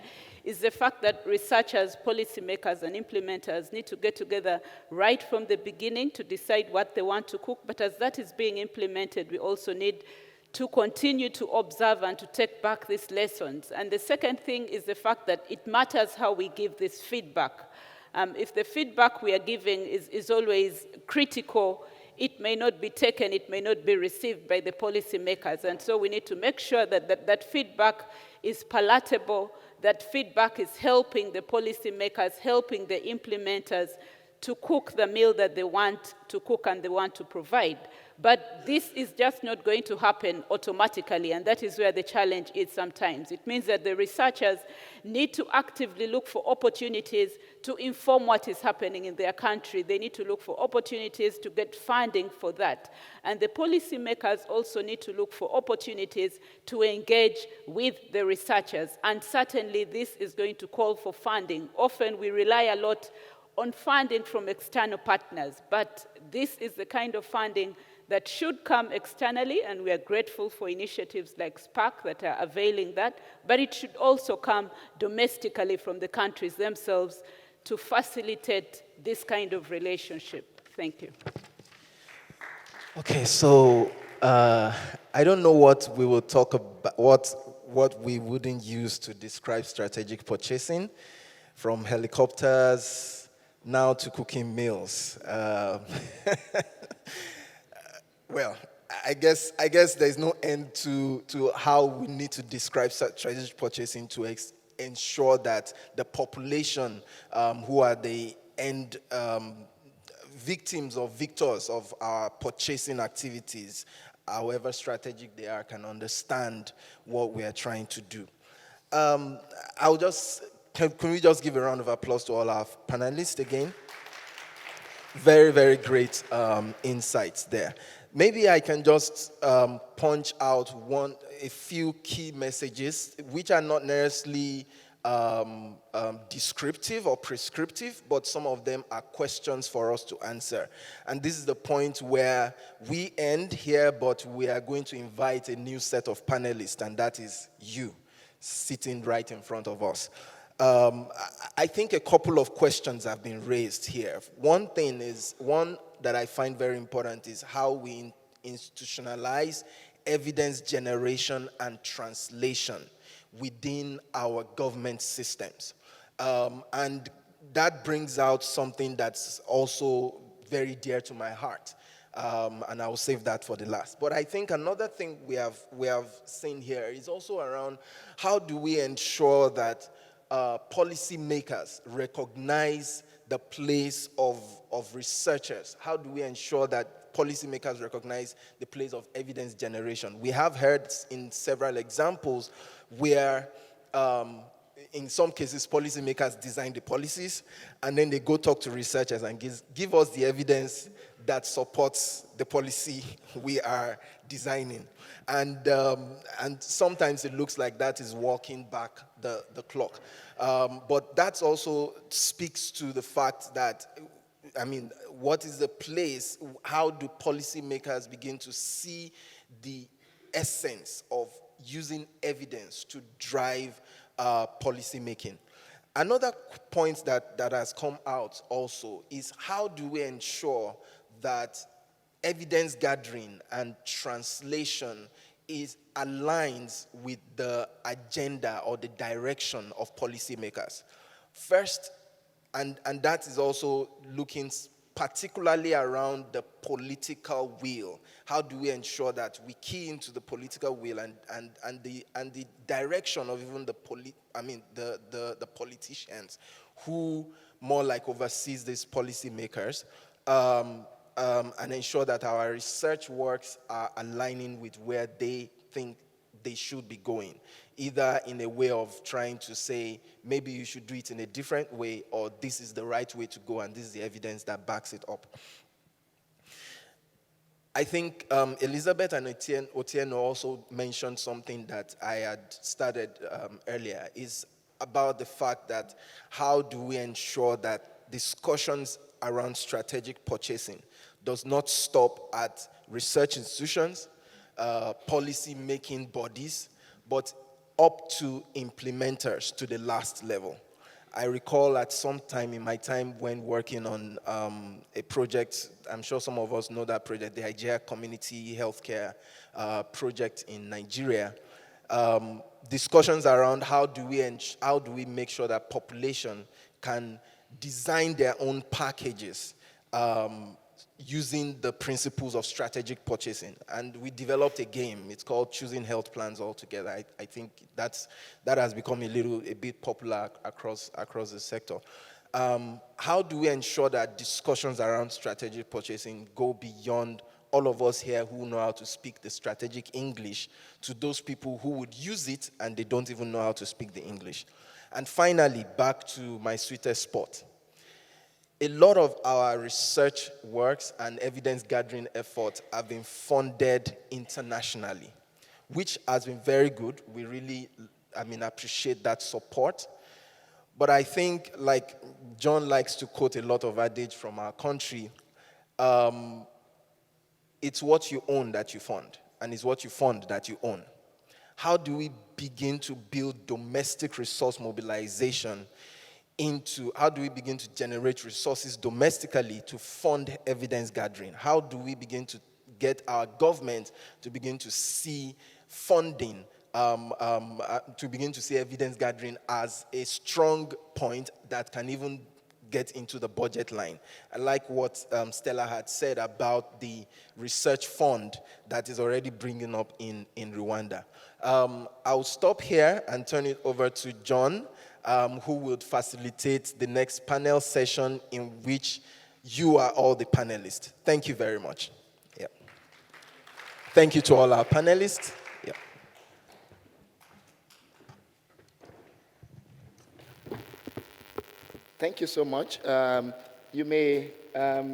is the fact that researchers, policymakers, and implementers need to get together right from the beginning to decide what they want to cook. But as that is being implemented, we also need to continue to observe and to take back these lessons. And the second thing is the fact that it matters how we give this feedback. If the feedback we are giving is always critical, it may not be taken, it may not be received by the policymakers. And so we need to make sure that that feedback is palatable, that feedback is helping the policymakers, helping the implementers to cook the meal that they want to cook and they want to provide. But this is just not going to happen automatically, and that is where the challenge is sometimes. It means that the researchers need to actively look for opportunities to inform what is happening in their country. They need to look for opportunities to get funding for that. And the policymakers also need to look for opportunities to engage with the researchers. And certainly this is going to call for funding. Often we rely a lot on funding from external partners, but this is the kind of funding that should come externally, and we are grateful for initiatives like SPARC that are availing that, but it should also come domestically from the countries themselves to facilitate this kind of relationship. Thank you. Okay, so I don't know what we will talk about, what we wouldn't use to describe strategic purchasing, from helicopters now to cooking meals. Well, I guess there's no end to how we need to describe strategic purchasing to ensure that the population who are the end victims or victors of our purchasing activities, however strategic they are, can understand what we are trying to do. Can we just give a round of applause to all our panelists again? Very, very great insights there. Maybe I can just punch out a few key messages, which are not necessarily descriptive or prescriptive, but some of them are questions for us to answer. And this is the point where we end here, but we are going to invite a new set of panelists, and that is you, sitting right in front of us. I think a couple of questions have been raised here. One that I find very important is how we institutionalize evidence generation and translation within our government systems. And that brings out something that's also very dear to my heart. And I'll save that for the last. But I think another thing we have seen here is also around how do we ensure that policymakers recognize the place of researchers? How do we ensure that policymakers recognize the place of evidence generation? We have heard in several examples where, in some cases, policymakers design the policies, and then they go talk to researchers and give us the evidence that supports the policy we are designing. And sometimes it looks like that is walking back the clock. But that also speaks to the fact that, what is the place? How do policymakers begin to see the essence of using evidence to drive policy making? Another point that has come out also is how do we ensure that evidence gathering and translation aligns with the agenda or the direction of policymakers? First, and that is also looking particularly around the political will. How do we ensure that we key into the political will and the direction of even the politicians who more like oversees these policymakers, and ensure that our research works are aligning with where they think they should be going, either in a way of trying to say, maybe you should do it in a different way, or this is the right way to go, and this is the evidence that backs it up. I think Elizabeth and Otieno also mentioned something that I had started earlier, is about the fact that how do we ensure that discussions around strategic purchasing does not stop at research institutions, policy-making bodies, but up to implementers to the last level. I recall at some time in my time when working on a project, I'm sure some of us know that project, the AfHEA Community Healthcare project in Nigeria, discussions around how do we make sure that population can design their own packages using the principles of strategic purchasing. And we developed a game. It's called Choosing Health Plans Altogether. I think that has become a bit popular across the sector. How do we ensure that discussions around strategic purchasing go beyond all of us here who know how to speak the strategic English to those people who would use it and they don't even know how to speak the English? And finally, back to my sweetest spot. A lot of our research works and evidence gathering efforts have been funded internationally, which has been very good. We really, appreciate that support. But I think, like John likes to quote a lot of adage from our country, it's what you own that you fund, and it's what you fund that you own. How do we begin to build domestic resource mobilization how do we begin to generate resources domestically to fund evidence gathering? How do we begin to get our government to begin to see funding, to begin to see evidence gathering as a strong point that can even get into the budget line? I like what Stella had said about the research fund that is already bringing up in Rwanda. I'll stop here and turn it over to John, who would facilitate the next panel session in which you are all the panelists. Thank you very much. Yeah. Thank you to all our panelists. Yeah. Thank you so much. You may, I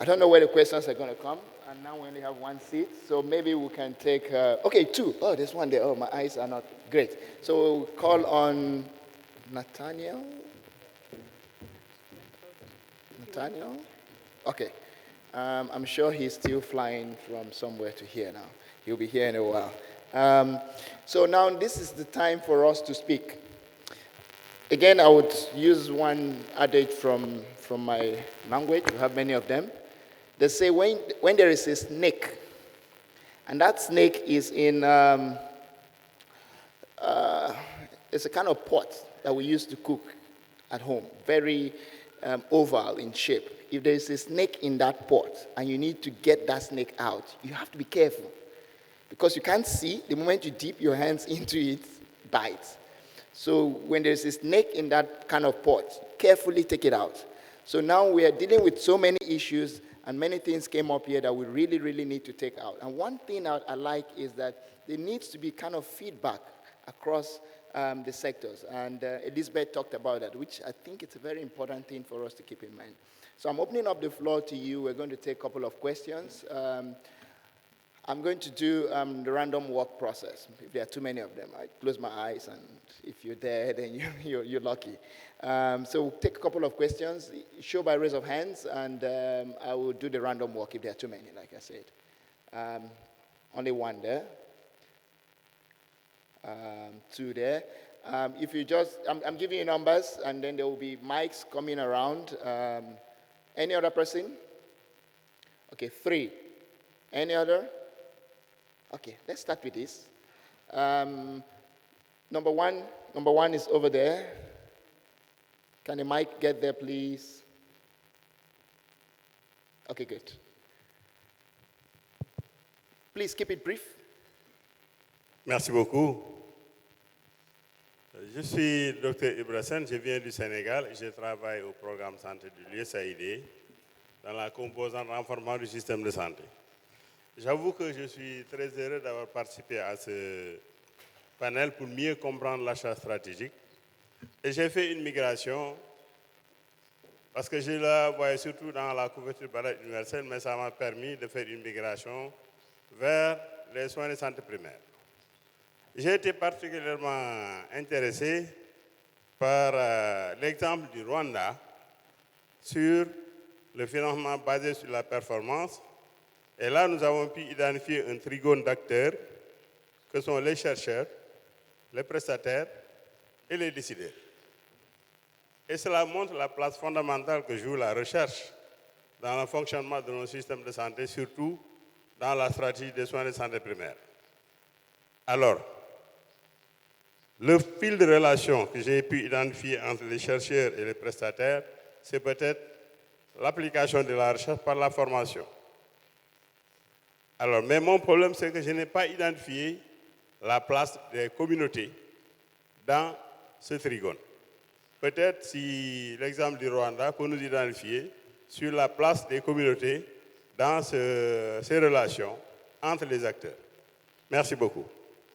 don't know where the questions are going to come, and now we only have one seat, so maybe we can take, okay, two. Oh, there's one there. Oh, my eyes are not great. So we'll call on Nathaniel. Nathaniel? Okay. I'm sure he's still flying from somewhere to here now. He'll be here in a while. So now this is the time for us to speak. Again, I would use one adage from my language. We have many of them. They say when there is a snake, and that snake is in, it's a kind of pot that we used to cook at home, very oval in shape. If there is a snake in that pot and you need to get that snake out, you have to be careful because you can't see. The moment you dip your hands into it, it bites. So when there's a snake in that kind of pot, carefully take it out. So now we are dealing with so many issues and many things came up here that we really, really need to take out. And one thing I like is that there needs to be kind of feedback across the sectors. And Elizabeth talked about that, which I think it's a very important thing for us to keep in mind. So I'm opening up the floor to you. We're going to take a couple of questions. I'm going to do the random walk process. If there are too many of them, I close my eyes, and if you're there, then you're lucky. So we'll take a couple of questions, show by raise of hands, and I will do the random walk if there are too many, like I said. Only one there. Two there. If you just, I'm giving you numbers, and then there will be mics coming around. Any other person? Okay, 3. Any other? Okay, let's start with this. Number one is over there. Can the mic get there, please? Okay, good. Please keep it brief. Merci beaucoup. Je suis Dr Ibrahim, je viens du Sénégal et je travaille au programme santé de l'USAID dans la composante renforcement du système de santé. J'avoue que je suis très heureux d'avoir participé à ce panel pour mieux comprendre l'achat stratégique. Et j'ai fait une migration parce que je la voyais surtout dans la couverture maladie universelle, mais ça m'a permis de faire une migration vers les soins de santé primaire. J'ai été particulièrement intéressé par l'exemple du Rwanda sur le financement basé sur la performance. Et là, nous avons pu identifier un trigone d'acteurs que sont les chercheurs, les prestataires et les décideurs. Et cela montre la place fondamentale que joue la recherche dans le fonctionnement de nos systèmes de santé, surtout dans la stratégie des soins de santé primaire. Alors, le fil de relation que j'ai pu identifier entre les chercheurs et les prestataires, c'est peut-être l'application de la recherche par la formation. Alors, mais mon problème, c'est que je n'ai pas identifié la place des communautés dans ce trigone. Peut-être si l'exemple du Rwanda peut nous identifier sur la place des communautés dans ces relations entre les acteurs. Merci beaucoup.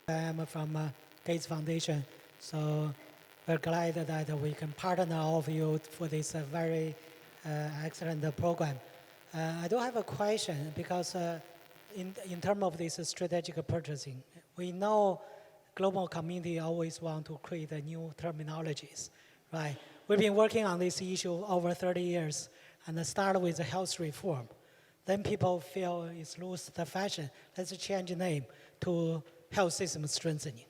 I'm from Gates Foundation, so we're glad that we can partner all of you for this very excellent program. I do have a question because in terms of this strategic purchasing, we know global community always want to create new terminologies, right? We've been working on this issue over 30 years, and it started with health reform. Then people feel it's lose the fashion. Let's change the name to health system strengthening.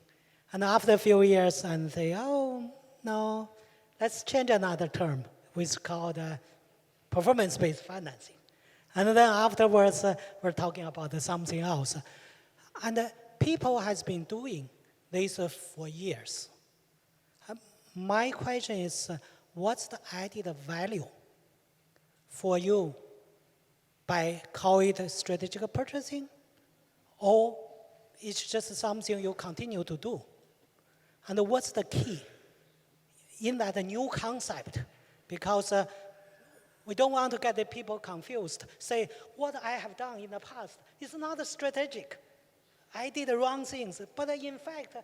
And after a few years, and say, oh, no, let's change another term, which is called performance-based financing. And then afterwards, we're talking about something else. And people has been doing this for years. My question is, what's the added value for you by calling it strategic purchasing, or it's just something you continue to do? And what's the key in that new concept? Because we don't want to get the people confused. Say, what I have done in the past is not strategic. I did the wrong things, but in fact,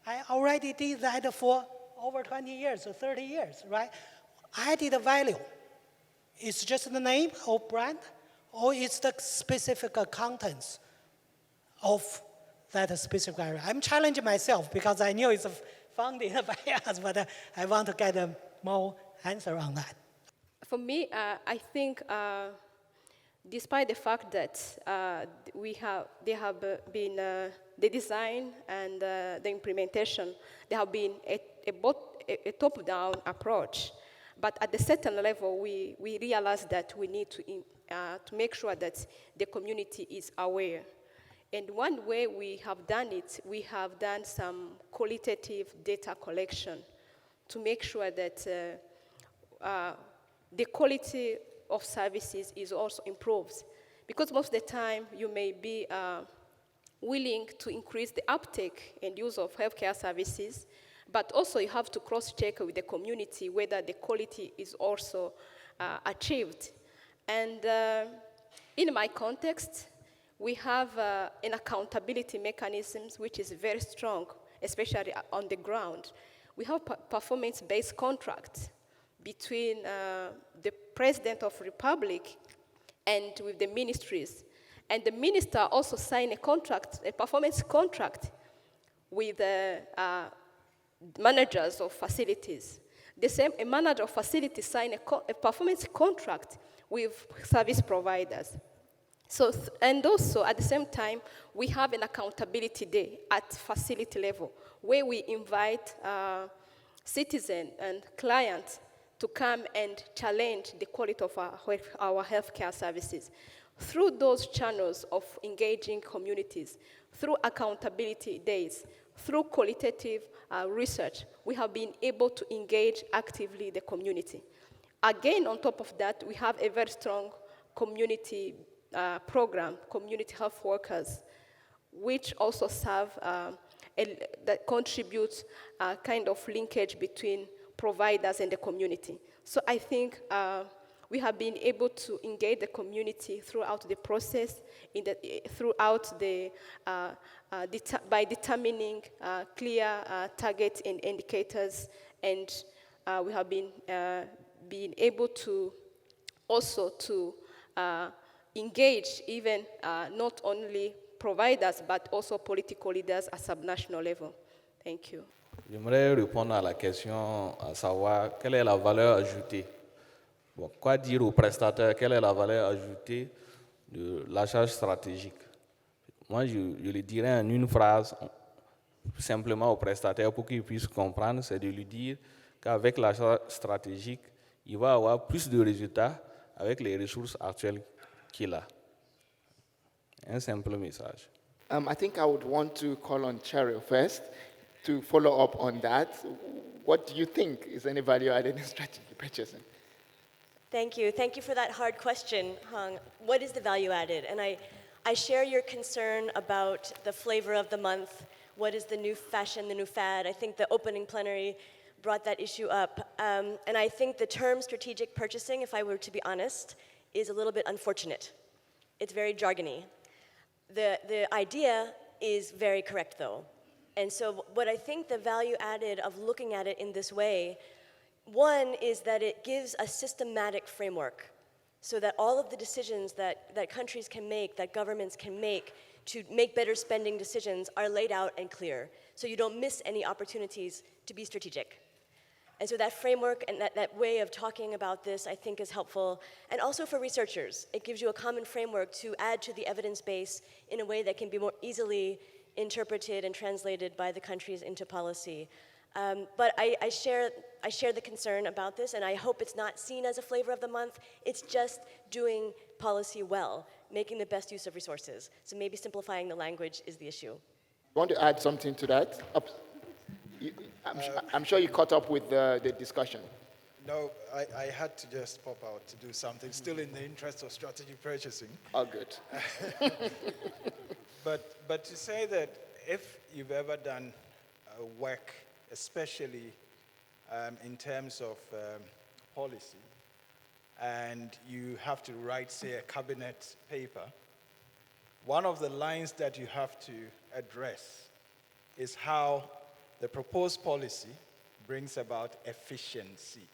I already did that for over 20 years or 30 years, right? Added value. It's just the name or brand, or it's the specific contents of that specific area. I'm challenging myself because I knew it's founded by us, but I want to get a more answer on that. For me, I think despite the fact that the design and the implementation, there have been a top-down approach. But at a certain level, we realize that we need to make sure that the community is aware. And one way we have done it, we have done some qualitative data collection to make sure that the quality of services is also improved. Because most of the time, you may be willing to increase the uptake and use of healthcare services, but also you have to cross-check with the community whether the quality is also achieved. And in my context, we have an accountability mechanism which is very strong, especially on the ground. We have performance-based contracts between the President of the Republic and with the ministries. And the minister also signed a performance contract with managers of facilities. A manager of facilities signed a performance contract with service providers. So, and also at the same time, we have an accountability day at facility level where we invite citizens and clients to come and challenge the quality of our healthcare services. Through those channels of engaging communities, through accountability days, through qualitative research, we have been able to engage actively the community. Again, on top of that, we have a very strong community program, community health workers, which also serve, that contribute kind of linkage between providers and the community. So I think we have been able to engage the community throughout the process, by determining clear targets and indicators, and we have been able to also to engage even not only providers but also political leaders at subnational level. Thank you. J'aimerais répondre à la question, à savoir quelle est la valeur ajoutée. Bon, quoi dire aux prestataires, quelle est la valeur ajoutée de l'achat stratégique? Moi, je le dirais en une phrase, simplement aux prestataires pour qu'ils puissent comprendre, c'est de lui dire qu'avec l'achat stratégique, il va avoir plus de résultats avec les ressources actuelles qu'il a. Un simple message. I think I would want to call on Cheryl first to follow up on that. What do you think is any value added in strategic purchasing? Thank you. Thank you for that hard question, Hong. What is the value added? And I share your concern about the flavor of the month. What is the new fashion, the new fad? I think the opening plenary brought that issue up. And I think the term strategic purchasing, if I were to be honest, is a little bit unfortunate. It's very jargony. The idea is very correct, though. And so what I think the value added of looking at it in this way, one is that it gives a systematic framework so that all of the decisions that countries can make, that governments can make to make better spending decisions are laid out and clear. So you don't miss any opportunities to be strategic. And so that framework and that way of talking about this, I think, is helpful. And also for researchers, it gives you a common framework to add to the evidence base in a way that can be more easily interpreted and translated by the countries into policy. But I share the concern about this, and I hope it's not seen as a flavor of the month. It's just doing policy well, making the best use of resources. So maybe simplifying the language is the issue. Want to add something to that? I'm sure you caught up with the discussion. No, I had to just pop out to do something, still in the interest of strategic purchasing. Oh, good. But to say that if you've ever done work, especially in terms of policy, and you have to write, say, a cabinet paper, one of the lines that you have to address is how the proposed policy brings about efficiency.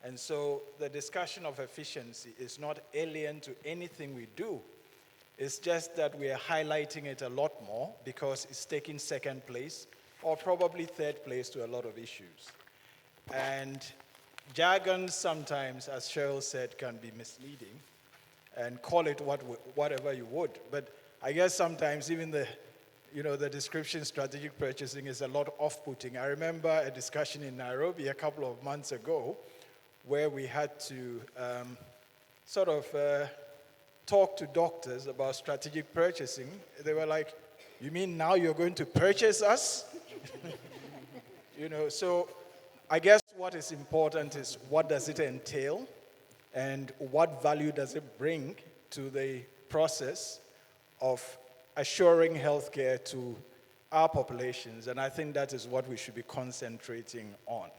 And so the discussion of efficiency is not alien to anything we do. It's just that we are highlighting it a lot more because it's taking second place or probably third place to a lot of issues. And jargon sometimes, as Cheryl said, can be misleading and call it whatever you would. But I guess sometimes even the description strategic purchasing is a lot off-putting. I remember a discussion in Nairobi a couple of months ago where we had to talk to doctors about strategic purchasing. They were like, "You mean now you're going to purchase us?" So I guess what is important is what does it entail and what value does it bring to the process of assuring healthcare to our populations, and I think that is what we should be concentrating on.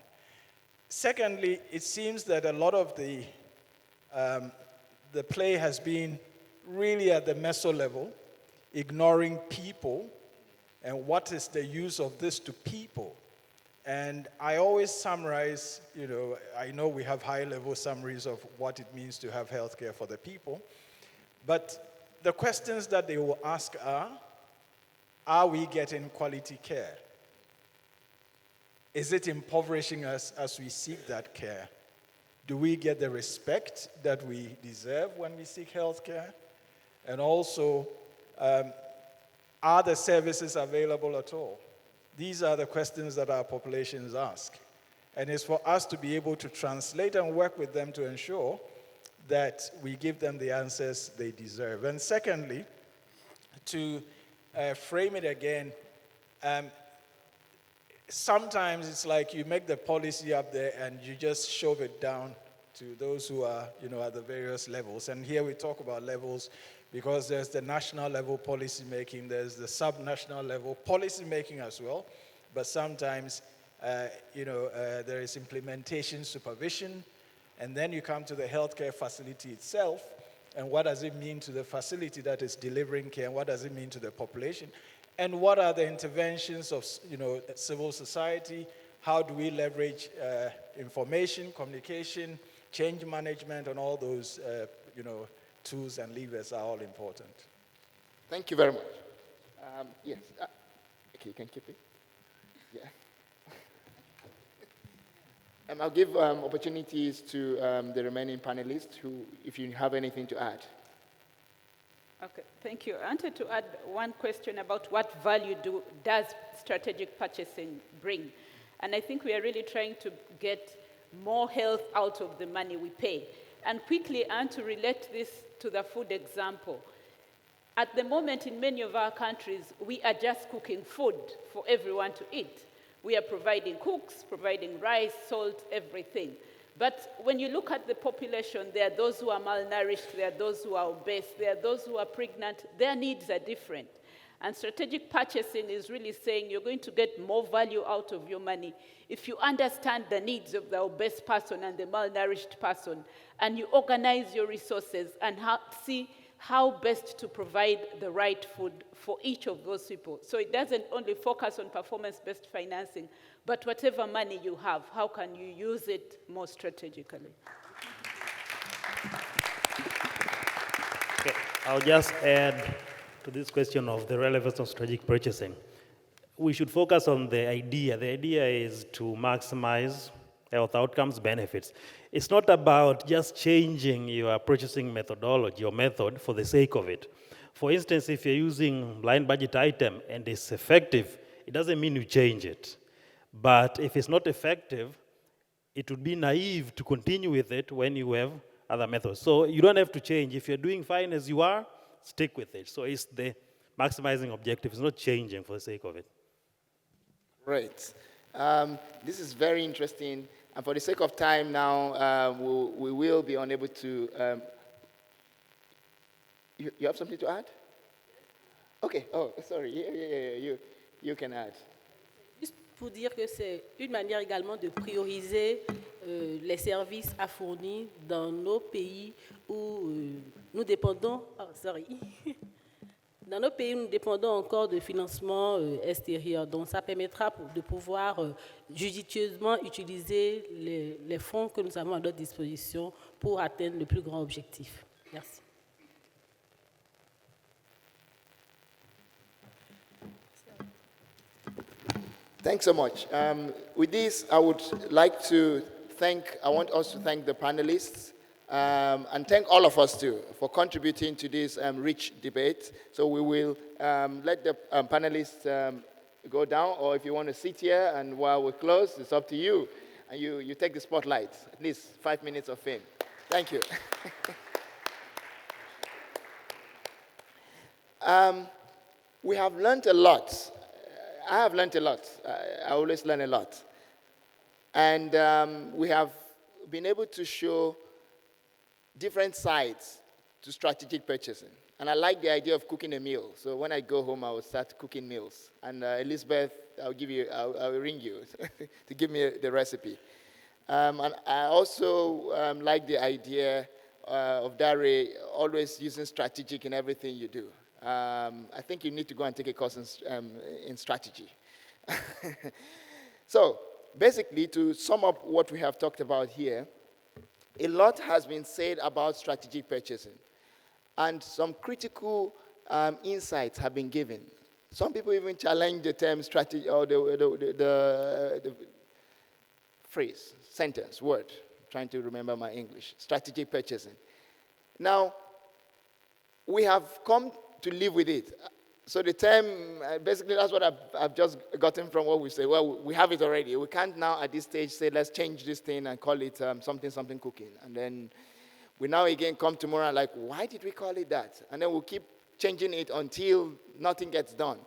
Secondly, it seems that a lot of the play has been really at the meso level, ignoring people and what is the use of this to people. And I always summarize, I know we have high-level summaries of what it means to have healthcare for the people, but the questions that they will ask are we getting quality care? Is it impoverishing us as we seek that care? Do we get the respect that we deserve when we seek health care? And also, are the services available at all? These are the questions that our populations ask. And it's for us to be able to translate and work with them to ensure that we give them the answers they deserve. And secondly, to frame it again, sometimes it's like you make the policy up there and you just shove it down to those who are, at the various levels. And here we talk about levels because there's the national level policy making, there's the sub-national level policy making as well, but sometimes, there is implementation supervision, and then you come to the healthcare facility itself, and what does it mean to the facility that is delivering care, and what does it mean to the population, and what are the interventions of, civil society, how do we leverage information, communication, change management, and all those, tools and levers are all important. Thank you very much. Yes. Okay, you can keep it. Yeah. I'll give opportunities to the remaining panelists who, if you have anything to add. Okay, thank you. I wanted to add one question about what value does strategic purchasing bring? And I think we are really trying to get more health out of the money we pay. And quickly, I want to relate this to the food example. At the moment, in many of our countries, we are just cooking food for everyone to eat. We are providing cooks, providing rice, salt, everything. But when you look at the population, there are those who are malnourished, there are those who are obese, there are those who are pregnant. Their needs are different. And strategic purchasing is really saying you're going to get more value out of your money if you understand the needs of the obese person and the malnourished person, and you organize your resources and see how best to provide the right food for each of those people. So it doesn't only focus on performance-based financing, but whatever money you have, how can you use it more strategically? Okay, I'll just add to this question of the relevance of strategic purchasing. We should focus on the idea. The idea is to maximize health outcomes, benefits. It's not about just changing your purchasing methodology or method for the sake of it. For instance, if you're using blind budget item and it's effective, it doesn't mean you change it. But if it's not effective, it would be naive to continue with it when you have other methods. So you don't have to change. If you're doing fine as you are, stick with it. So it's the maximizing objective. It's not changing for the sake of it. Right. This is very interesting. And for the sake of time now, we will be unable to... You have something to add? Okay. Oh, sorry. Yeah. You can add. Juste pour dire que c'est une manière également de prioriser les services à fournir dans nos pays où nous dépendons... Oh, sorry. Dans nos pays, nous dépendons encore de financement extérieur. Donc, ça permettra de pouvoir judicieusement utiliser les fonds que nous avons à notre disposition pour atteindre le plus grand objectif. Merci. Thanks so much. With this, I would like to I want us to thank the panelists and thank all of us too for contributing to this rich debate. So we will let the panelists go down, or if you want to sit here and while we're close, it's up to you. And you take the spotlight, at least 5 minutes of fame. Thank you. We have learned a lot. I have learned a lot. I always learn a lot. And we have been able to show different sides to strategic purchasing. And I like the idea of cooking a meal. So when I go home, I will start cooking meals. And Elizabeth, I'll ring you to give me the recipe. And I also like the idea of Dare always using strategic in everything you do. I think you need to go and take a course in strategy. So basically, to sum up what we have talked about here, a lot has been said about strategic purchasing, and some critical insights have been given. Some people even challenge the term strategy, or the phrase, sentence, word. I'm trying to remember my English. Strategic purchasing. Now, we have come to live with it. So the term, basically that's what I've just gotten from what we say. Well, we have it already. We can't now at this stage say, let's change this thing and call it something cooking. And then we now again come tomorrow and like, why did we call it that? And then we'll keep changing it until nothing gets done.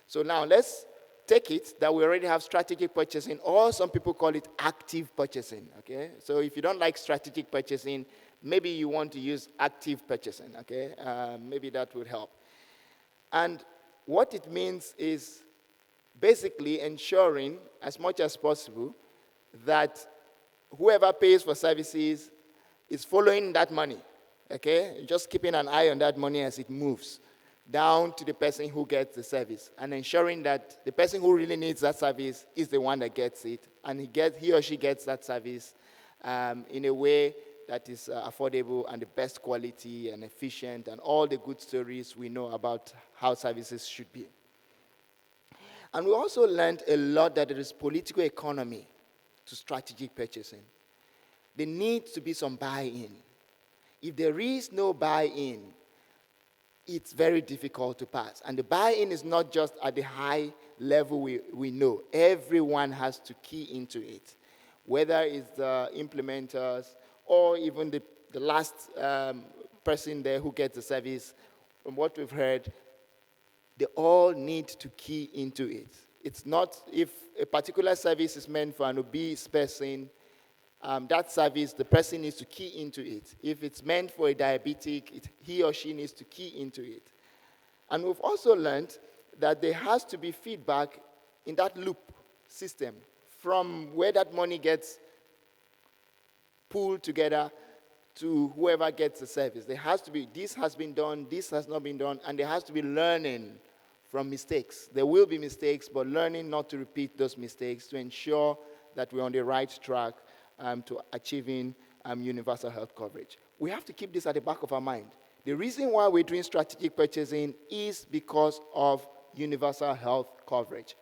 So now let's take take it that we already have strategic purchasing, or some people call it active purchasing, okay? So if you don't like strategic purchasing, maybe you want to use active purchasing, okay? Maybe that would help. And what it means is basically ensuring, as much as possible, that whoever pays for services is following that money, okay? Just keeping an eye on that money as it moves down to the person who gets the service, and ensuring that the person who really needs that service is the one that gets it, and he or she gets that service in a way that is affordable and the best quality and efficient, and all the good stories we know about how services should be. And we also learned a lot that there is political economy to strategic purchasing. There needs to be some buy-in. If there is no buy-in, it's very difficult to pass. And the buy-in is not just at the high level we know. Everyone has to key into it, whether it's the implementers or even the last person there who gets the service. From what we've heard, they all need to key into it. It's not, if a particular service is meant for an obese person, that service, the person needs to key into it. If it's meant for a diabetic, he or she needs to key into it. And we've also learned that there has to be feedback in that loop system from where that money gets pulled together to whoever gets the service. There has to be, this has been done, this has not been done, and there has to be learning from mistakes. There will be mistakes, but learning not to repeat those mistakes to ensure that we're on the right track to achieving universal health coverage. We have to keep this at the back of our mind. The reason why we're doing strategic purchasing is because of universal health coverage.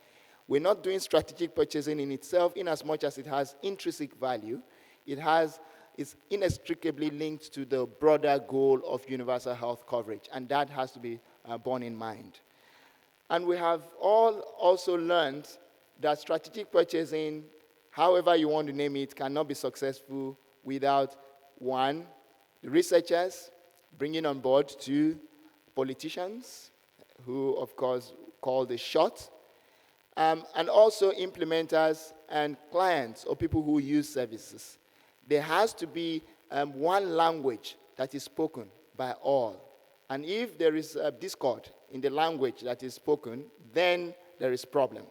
We're not doing strategic purchasing in itself in as much as it has intrinsic value. It's inextricably linked to the broader goal of universal health coverage, and that has to be borne in mind. And we have all also learned that strategic purchasing, however you want to name it, cannot be successful without, one, the researchers bringing on board, two, politicians, who, of course, call the shot, and also implementers and clients or people who use services. There has to be one language that is spoken by all. And if there is a discord in the language that is spoken, then there is problem.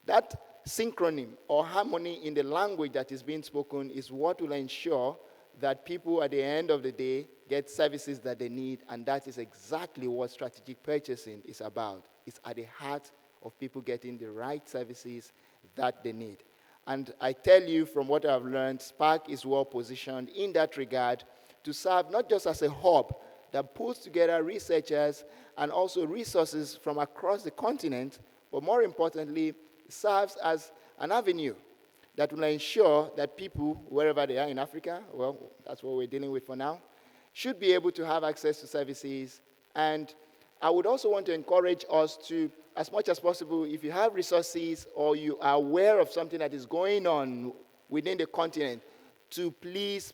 That synchronym or harmony in the language that is being spoken is what will ensure that people at the end of the day get services that they need, and that is exactly what strategic purchasing is about. It's at the heart of people getting the right services that they need. And I tell you from what I've learned, Spark is well positioned in that regard to serve not just as a hub that pulls together researchers and also resources from across the continent, but more importantly, serves as an avenue that will ensure that people, wherever they are in Africa, well, that's what we're dealing with for now, should be able to have access to services. And I would also want to encourage us to, as much as possible, if you have resources or you are aware of something that is going on within the continent, to please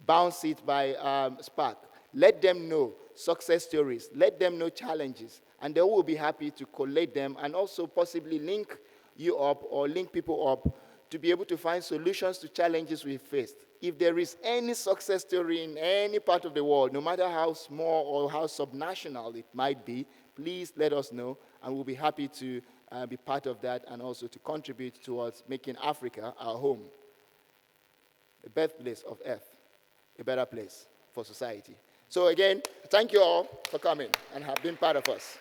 bounce it by Spark. Let them know success stories. Let them know challenges. And they will be happy to collate them and also possibly link you up or link people up to be able to find solutions to challenges we faced. If there is any success story in any part of the world, no matter how small or how subnational it might be, please let us know, and we'll be happy to be part of that and also to contribute towards making Africa our home, the birthplace of Earth, a better place for society. So again, thank you all for coming and have been part of us.